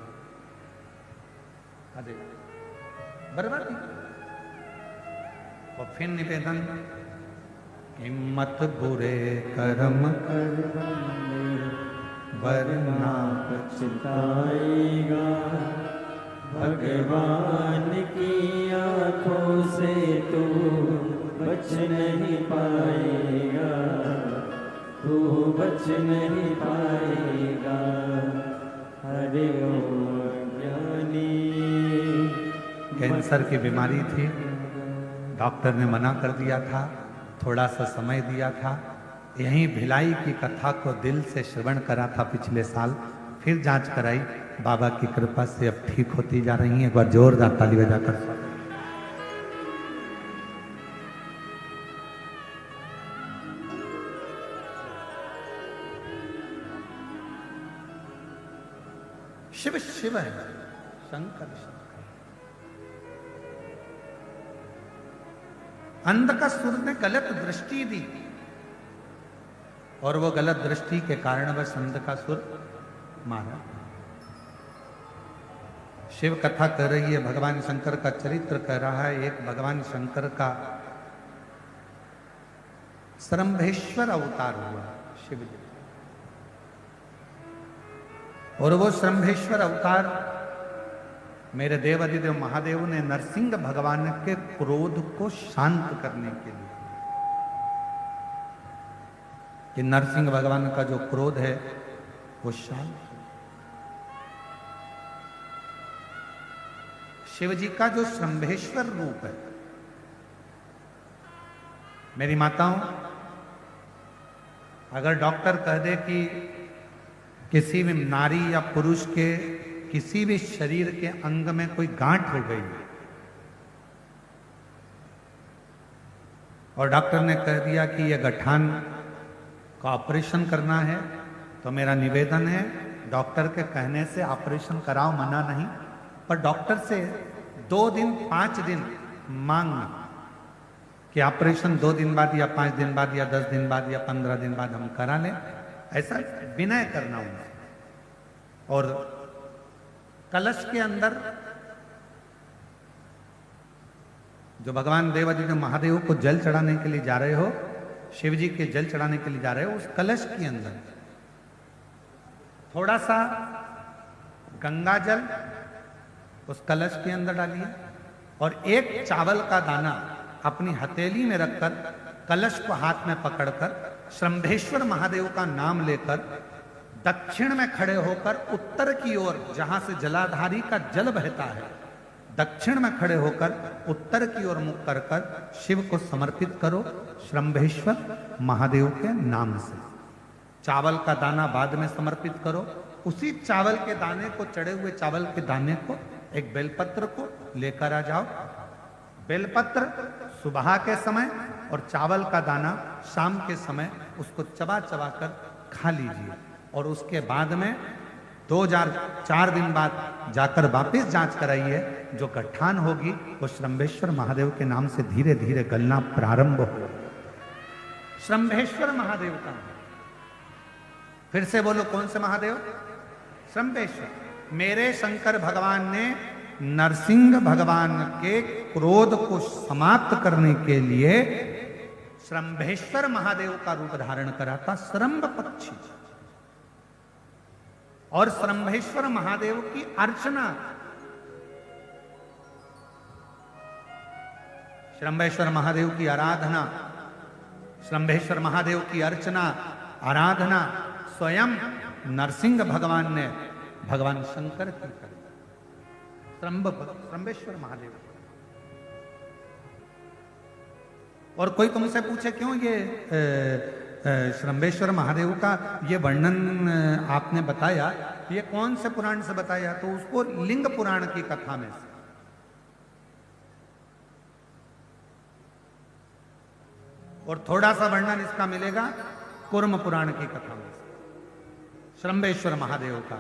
है, बर्बादी। और फिर निवेदन, हिम्मत बुरे कर्म कर वरना पछताएगा। भगवान की आंखों से तू बच नहीं पाएगा, तू बच नहीं पाएगा। हरे ओ ज्ञानी। कैंसर की बीमारी थी, डॉक्टर ने मना कर दिया था, थोड़ा सा समय दिया था। यहीं भिलाई की कथा को दिल से श्रवण करा था पिछले साल, फिर जांच कराई, बाबा की कृपा से अब ठीक होती जा रही हैं। एक बार जोरदार ताली बजाकर शिव शिव है, शंकर शंकर। अंधकासुर ने गलत दृष्टि दी और वो गलत दृष्टि के कारण वह अंधकासुर मारा। शिव कथा कर रही है, भगवान शंकर का चरित्र कर रहा है। एक भगवान शंकर का श्रंभेश्वर अवतार हुआ शिव जी, और वो श्रंभेश्वर अवतार मेरे देव अधिदेव महादेव ने नरसिंह भगवान के क्रोध को शांत करने के लिए, कि नरसिंह भगवान का जो क्रोध है वो शांत। शिव जी का जो श्रंभेश्वर रूप है, मेरी माताओं, अगर डॉक्टर कह दे कि किसी भी नारी या पुरुष के किसी भी शरीर के अंग में कोई गांठ हो गई और डॉक्टर ने कह दिया कि यह गठान का ऑपरेशन करना है, तो मेरा निवेदन है डॉक्टर के कहने से ऑपरेशन कराओ, मना नहीं, पर डॉक्टर से 2 दिन 5 दिन मांगना कि ऑपरेशन 2 दिन बाद या 5 दिन बाद या 10 दिन बाद या 15 दिन बाद हम करा लें, ऐसा विनय करना उनसे। और कलश के अंदर जो भगवान देवाधिदेव महादेव को जल चढ़ाने के लिए जा रहे हो, शिव जी के जल चढ़ाने के लिए जा रहे हो, उस कलश के अंदर थोड़ा सा गंगा जल उस कलश के अंदर डालिए और एक चावल का दाना अपनी हथेली में रखकर कलश को हाथ में पकड़कर श्रंभेश्वर महादेव का नाम लेकर दक्षिण में खड़े होकर उत्तर की ओर, जहां से जलाधारी का जल बहता है, दक्षिण में खड़े होकर उत्तर की ओर मुख कर कर शिव को समर्पित करो श्रंभेश्वर महादेव के नाम से। चावल का दाना बाद में समर्पित करो। उसी चावल के दाने को, चढ़े हुए चावल के दाने को, एक बेलपत्र को लेकर आ जाओ। बेलपत्र सुबह के समय और चावल का दाना शाम के समय, उसको चबा चबा कर खा लीजिए। और उसके बाद में 4 दिन बाद जाकर वापस जांच कराइए, जो गठान होगी वो श्रंभेश्वर महादेव के नाम से धीरे धीरे गलना प्रारंभ हो। श्रंभेश्वर महादेव का, फिर से बोलो, कौन से महादेव? श्रंभेश्वर। मेरे शंकर भगवान ने नरसिंह भगवान के क्रोध को समाप्त करने के लिए श्रंभेश्वर महादेव का रूप धारण करा था, श्रंभ पक्षी। और श्रंभेश्वर महादेव की अर्चना, श्रंभेश्वर महादेव की आराधना, श्रंभेश्वर महादेव की अर्चना आराधना स्वयं नरसिंह भगवान ने भगवान शंकर की करी, श्रंभेश्वर महादेव। और कोई तुमसे पूछे क्यों ये श्रंभेश्वर महादेव का ये वर्णन आपने बताया, ये कौन से पुराण से बताया? तो उसको लिंग पुराण की कथा में से, और थोड़ा सा वर्णन इसका मिलेगा कूर्म पुराण की कथा में से। श्रंभेश्वर महादेव का,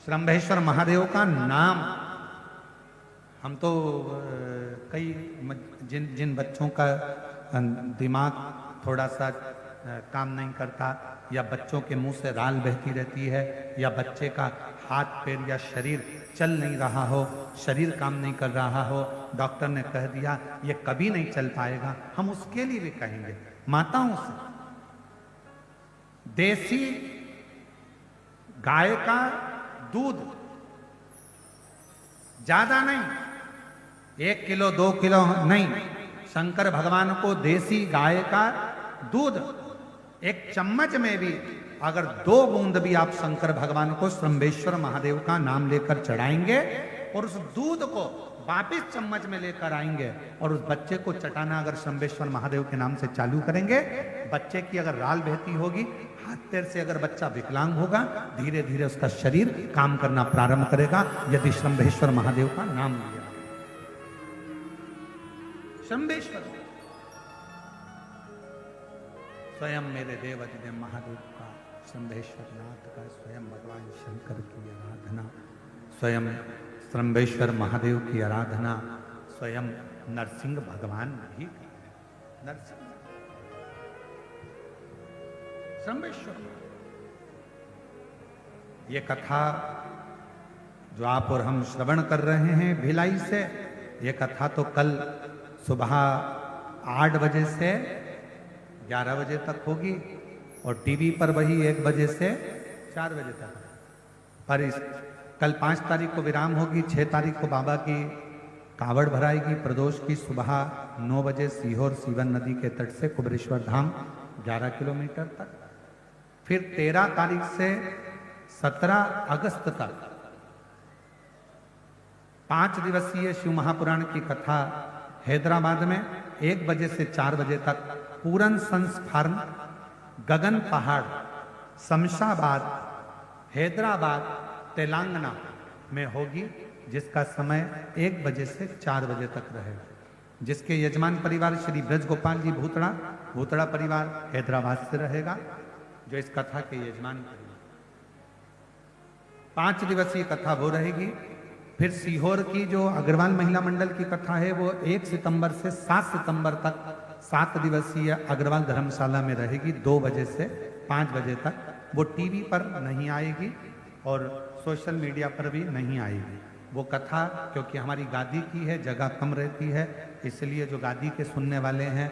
श्रंभेश्वर महादेव का नाम, हम तो कई जिन बच्चों का दिमाग थोड़ा सा काम नहीं करता, या बच्चों के मुंह से राल बहती रहती है, या बच्चे का हाथ पैर या शरीर चल नहीं रहा हो, शरीर काम नहीं कर रहा हो, डॉक्टर ने कह दिया ये कभी नहीं चल पाएगा, हम उसके लिए भी कहेंगे माताओं से, देसी गाय का दूध ज्यादा नहीं, 1 किलो 2 किलो नहीं, शंकर भगवान को देसी गाय का दूध एक चम्मच में भी अगर 2 बूंद भी आप शंकर भगवान को श्रंभेश्वर महादेव का नाम लेकर चढ़ाएंगे और उस दूध को वापिस चम्मच में लेकर आएंगे और उस बच्चे को चटाना अगर श्रंभेश्वर महादेव के नाम से चालू करेंगे, बच्चे की अगर राल बहती होगी, हाथ पैर से अगर बच्चा विकलांग होगा, धीरे धीरे उसका शरीर काम करना प्रारंभ करेगा यदि श्रंभेश्वर महादेव का नाम लिया। श्रंभेश्वर स्वयं मेरे देवाधिदेव महादेव का, श्रंभेश्वर नाथ का, स्वयं भगवान शंकर की आराधना, स्वयं श्रंभेश्वर महादेव की आराधना स्वयं नरसिंह भगवान भी नरसिंह श्रंभेश्वर। ये कथा जो आप और हम श्रवण कर रहे हैं भिलाई से, ये कथा तो कल सुबह 8 बजे से 11 बजे तक होगी और टीवी पर वही 1 बजे से 4 बजे तक। पर इस कल 5 तारीख को विराम होगी, 6 तारीख को बाबा की कावड़ भराएगी प्रदोष की सुबह 9 बजे सीहोर सीवन नदी के तट से कुबरेश्वर धाम 11 किलोमीटर तक। फिर 13 तारीख से 17 अगस्त तक 5 दिवसीय शिव महापुराण की कथा हैदराबाद में 1 बजे से 4 बजे तक पूरन सन्स फार्म, गगन पहाड़, शमशाबाद, हैदराबाद, तेलंगाना में होगी, जिसका समय 1 बजे से 4 बजे तक रहेगा, जिसके यजमान परिवार श्री ब्रज गोपाल जी भूतड़ा परिवार हैदराबाद से रहेगा, जो इस कथा के यजमान परिवार। 5 दिवसीय कथा वो रहेगी। फिर सीहोर की जो अग्रवाल महिला मंडल की कथा है वो 1 सितंबर से 7 सितंबर तक 7 दिवसीय अग्रवाल धर्मशाला में रहेगी 2 बजे से 5 बजे तक। वो टीवी पर नहीं आएगी और सोशल मीडिया पर भी नहीं आएगी वो कथा, क्योंकि हमारी गादी की है, जगह कम रहती है, इसलिए जो गादी के सुनने वाले हैं,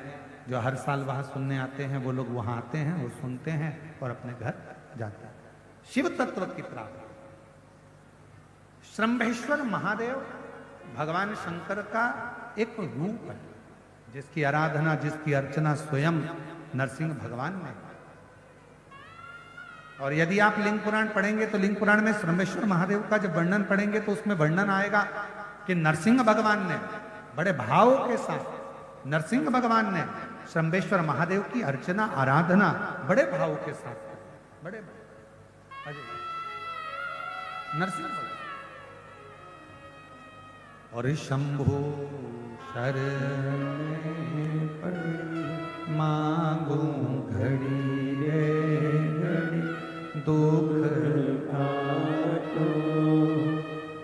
जो हर साल वहाँ सुनने आते हैं, वो लोग वहाँ आते हैं, वो सुनते हैं और अपने घर जाते हैं। शिव तत्व की प्राप्ति। श्रंभेश्वर महादेव भगवान शंकर का एक रूप है, जिसकी आराधना, जिसकी अर्चना स्वयं नरसिंह भगवान ने। और यदि आप लिंग पुराण पढ़ेंगे तो लिंग पुराण में श्रंभेश्वर महादेव का जब वर्णन पढ़ेंगे तो उसमें वर्णन आएगा कि नरसिंह भगवान ने बड़े भाव के साथ, नरसिंह भगवान ने श्रंभेश्वर महादेव की अर्चना, आराधना बड़े भाव के साथ, बड़े नरसिंह भगवान। और शंभु शरण मांगू घड़ी रे घड़ी दुख काटो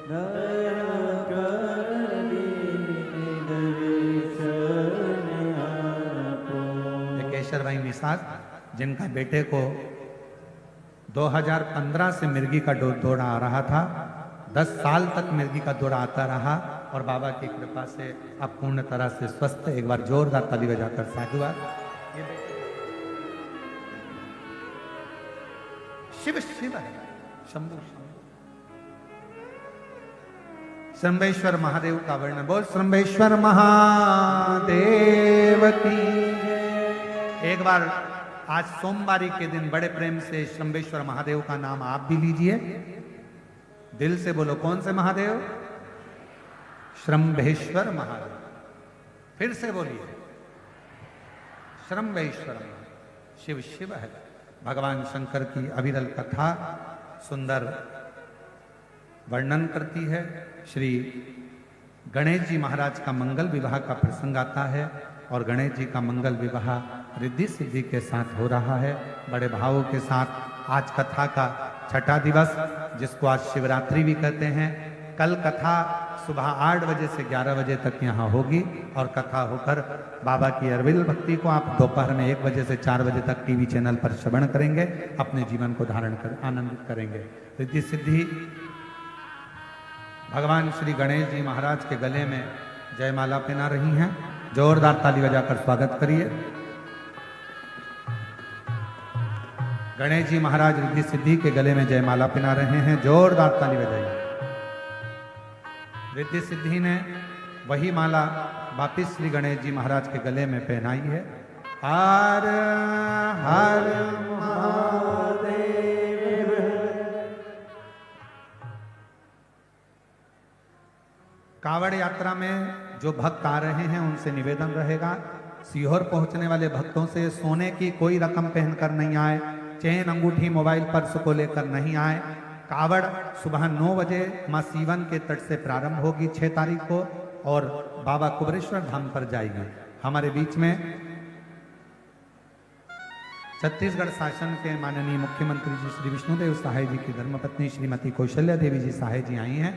दया करी दर्शन आपो। केशर भाई निषाद, जिनका बेटे को 2015 से मिर्गी का दौरा आ रहा था, 10 साल तक मिर्गी का दौरा आता रहा और बाबा की कृपा से अब पूर्ण तरह से स्वस्थ। एक बार जोरदार ताली बजाकर साधुवाद। शिव शिव है, शंभु श्रंभेश्वर महादेव का वर्णन। बोल श्रंभेश्वर महादेव की। एक बार आज सोमवारी के दिन बड़े प्रेम से श्रंभेश्वर महादेव का नाम आप भी लीजिए, दिल से बोलो। कौन से महादेव? श्रंभेश्वर महादेव। फिर से बोलिए, श्रंभेश्वर महादेव। शिव शिव है। भगवान शंकर की अविरल कथा सुंदर वर्णन करती है। श्री गणेश जी महाराज का मंगल विवाह का प्रसंग आता है और गणेश जी का मंगल विवाह रिद्धि सिद्धि के साथ हो रहा है, बड़े भावों के साथ। आज कथा का 6ठा दिवस, जिसको आज शिवरात्रि भी कहते हैं। कल कथा सुबह 8 बजे से 11 बजे तक यहाँ होगी और कथा होकर बाबा की अरविल भक्ति को आप दोपहर में 1 बजे से 4 बजे तक टीवी चैनल पर श्रवण करेंगे, अपने जीवन को धारण कर आनंदित करेंगे। रिद्धि सिद्धि भगवान श्री गणेश जी महाराज के गले में जयमाला पहना रही हैं। जोरदार ताली बजाकर स्वागत करिए। गणेश जी महाराज रिद्धि सिद्धि के गले में जयमाला पहना रहे हैं। जोरदार ताली बजाइए। रिद्धि सिद्धि ने वही माला वापिस श्री गणेश जी महाराज के गले में पहनाई है। हर हर महादेव। कावड़ यात्रा में जो भक्त आ रहे हैं उनसे निवेदन रहेगा, सीहोर पहुंचने वाले भक्तों से सोने की कोई रकम पहनकर नहीं आए, चेन अंगूठी मोबाइल पर्स को लेकर नहीं आए। कावड़ सुबह 9 बजे मां सीवन के तट से प्रारंभ होगी 6 तारीख को और बाबा कुबरेश्वर धाम पर जाएगी। हमारे बीच में छत्तीसगढ़ शासन के माननीय मुख्यमंत्री जी श्री विष्णुदेव साहे जी की धर्मपत्नी श्रीमती कौशल्या देवी जी साहे जी आई हैं।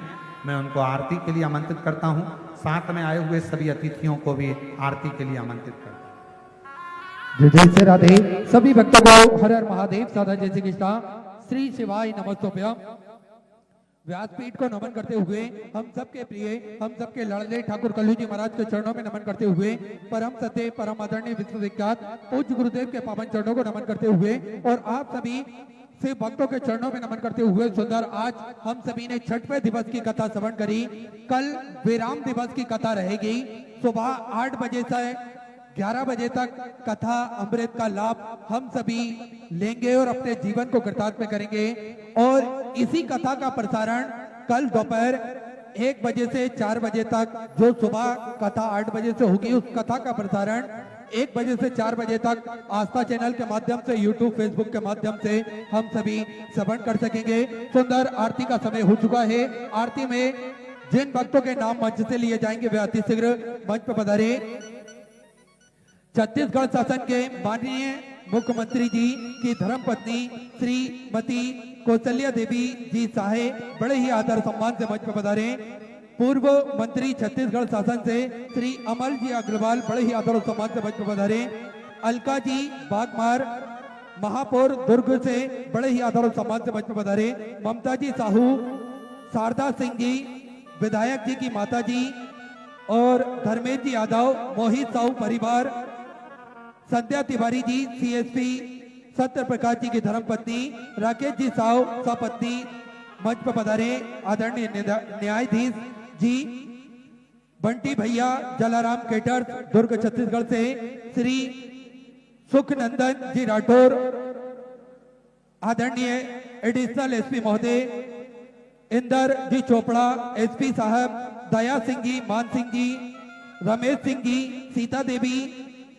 मैं उनको आरती के लिए आमंत्रित करता हूं। साथ में आए हुए सभी अतिथियों को भी आरती के लिए आमंत्रित करता हूं। जय जय राधे। सभी भक्तों को हर हर महादेव, साधा जय श्री कृष्णा, श्री शिवाय नमस्तोभ्यम। व्यासपीठ को नमन करते हुए हम सबके प्रिय, हम सबके लाडले ठाकुर कल्लू जी महाराज के चरणों में नमन करते हुए परम सत्य परम आदरणीय विश्वविख्यात पूज्य गुरुदेव के पावन चरणों को नमन करते हुए और आप सभी से भक्तों के चरणों में नमन करते हुए सुंदर आज हम सभी ने छठवें दिवस की कथा श्रवण करी। कल विराम दिवस की कथा रहेगी। सुबह 8 बजे से 11 बजे तक कथा अमृत का लाभ हम सभी लेंगे और अपने जीवन को कृतार्थ में करेंगे। और इसी कथा का प्रसारण कल दोपहर 1 बजे से 4 बजे तक, जो सुबह कथा 8 बजे से होगी, उस कथा का प्रसारण 1 बजे से 4 बजे तक आस्था चैनल के माध्यम से, यूट्यूब फेसबुक के माध्यम से हम सभी श्रवण कर सकेंगे। सुंदर आरती का समय हो चुका है। आरती में जिन भक्तों के नाम मंच से लिए जाएंगे वे अति शीघ्र मंच पर पधारे। छत्तीसगढ़ शासन के माननीय मुख्यमंत्री जी की धर्मपत्नी श्रीमती कौशल्या देवी जी साहे बड़े ही आदर सम्मान से मंच पर पधारे। पूर्व मंत्री छत्तीसगढ़ शासन से श्री अमल जी अग्रवाल बड़े ही आदर सम्मान से मंच पर पधारे। अलका जी बागमार महापौर दुर्ग से बड़े ही आदर सम्मान से मंच पर पधारे। ममता जी साहू, शारदा सिंह जी विधायक जी की माता जी और धर्मेंद्र जी यादव, मोहित साहू परिवार, संध्या तिवारी जी सीएसपी सत्य प्रकाश जी की धर्मपत्नी, राकेश जी साहू सपत्नी मंच पर पधारे। आदरणीय न्यायाधीश जी बंटी भैया जलाराम केटर्स दुर्ग छत्तीसगढ़ से, श्री सुखनंदन जी राठौर आदरणीय एडिशनल एसपी महोदय, इंदर जी चोपड़ा एसपी साहब, दया सिंह जी, मान सिंह जी, रमेश सिंह जी, सीता देवी,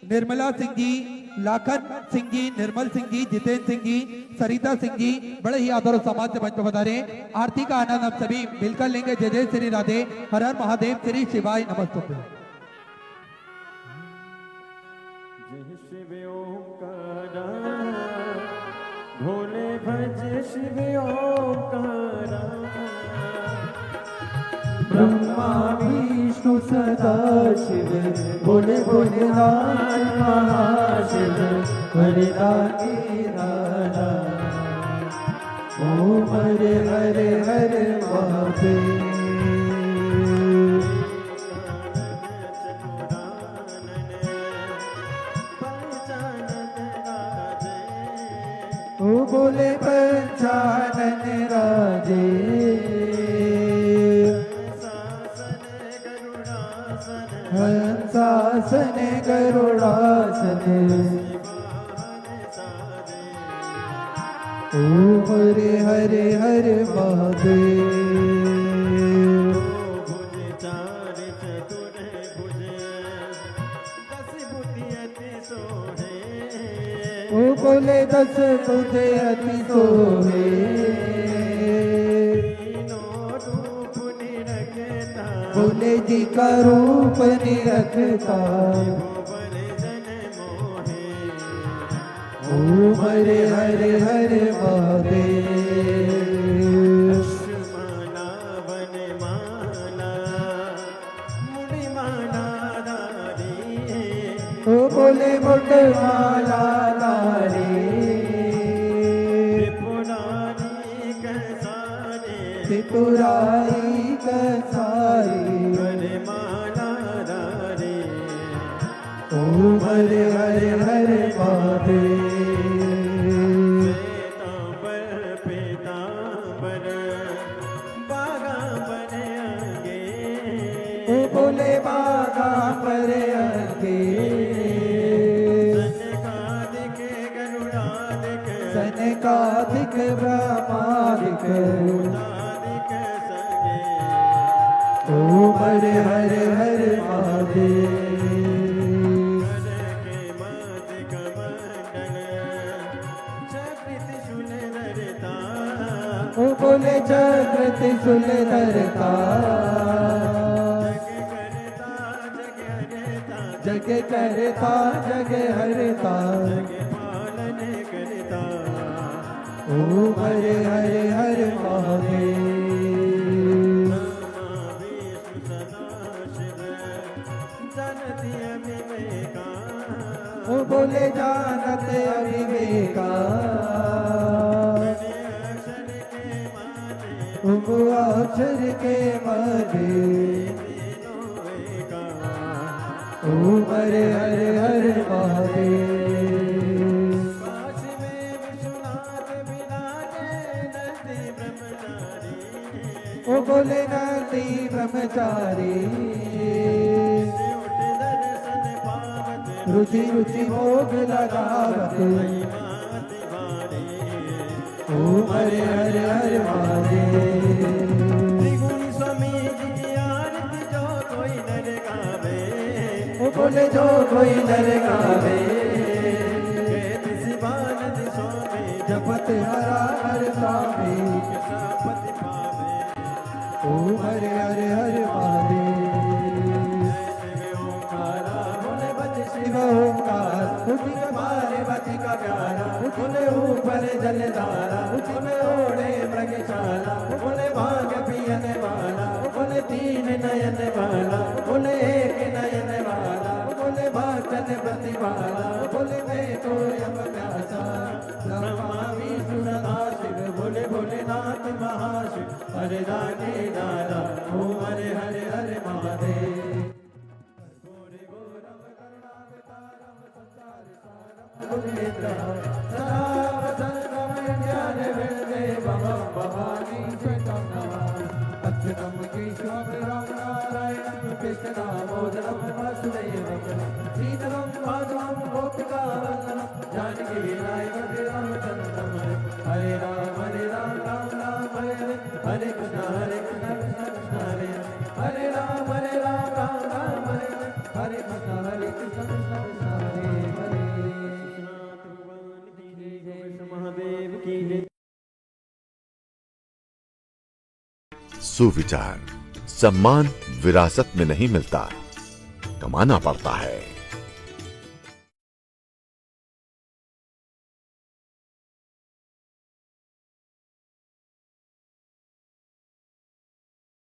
निर्मला सिंह जी, लाखन सिंह जी, निर्मल सिंह जी, जितेंद्र सिंह जी, सरिता सिंह जी बड़े ही आदर और सम्मान से मंच पर पधारे। आरती का आनंद हम सभी मिलकर लेंगे। जय जय श्री राधे, हर हर महादेव, श्री शिवाय नमस्तुभ्यं। जय शिव ओंकारा, भोले भज शिव ओंकारा, ब्रह्मा विष्णु सदा शिव, भोले भोलेनाथ महाशिव, वरदानी दाता, ओम हरे हरे हरे महादेव। ओ बोले पंचानन राजे, हंसासन गरुड़ासन, ओ हरे हरे हरे महादेव। भुज चार चतुर भुज, 10 बुद्धि अति सोहे, ओ बोले 10 बुद्धि अति सोहे, भोले जी का रूप निरखता, ओ हरे हरे हरे महादेव। अश्वमाला वनमाला मुनिमाला नारी, ओ बोले मुंडमाला नारी, त्रिपुरारी कसारे, त्रिपुरारी कसारी, वनमाला नारी, ओ हरे हरे हरे महादेव। भोले ओम हर हर हर महादेव। ओ बोले चक्र त्रिशूल धरता, जग करता जग हरता, ओम हरे हरे हर महादेव। ओ बोले जानत अविवेका, अक्षर के माधे, ओम हरे हरे हर महादेव। ओ बोले नंदी ब्रह्मचारी, रुचि रुचि भोग लगावत, ओम हरे हरे हर महादेव। त्रिगुणी स्वामी जी की आरती जो कोई नर गावे, ओ बोले जो कोई नर गावे, जपत हरा हर स्वामी, ओम हरे हरे हर महादेव। शिव ओंकार उसी का मारे बची का प्यारा, बोले ऊपर जलधारा, उसी में ओढ़े मृगशाला, बोले भाग पियने वाला, बोले तीन नयन वाला, बोले एक नयन वाला, बोले भाचन प्रतिवाला, बोले मैं तो यम प्यासा, ब्रह्मा विष्णु सदा शिव, बोले भोलेनाथ महाशिव, हरे राधे दादा, ओम हरे हरे हरे महादेव। अच्युतम केशवम राम नारायणम कृष्णदामोदरम वासुदेवम श्रीधरम माधवम गोपिकावल्लभम जानकी विनायकं रामचंद्रम। हरे राम राम राम हरे हरे, हरे कृष्ण कृष्ण कृष्ण हरे हरे, हरे राम राम हरे हरे, हरे कृष्ण कृष्ण कृष्ण हरे हरे। महादेव की जय। सुविचार सम्मान विरासत में नहीं मिलता, कमाना पड़ता है।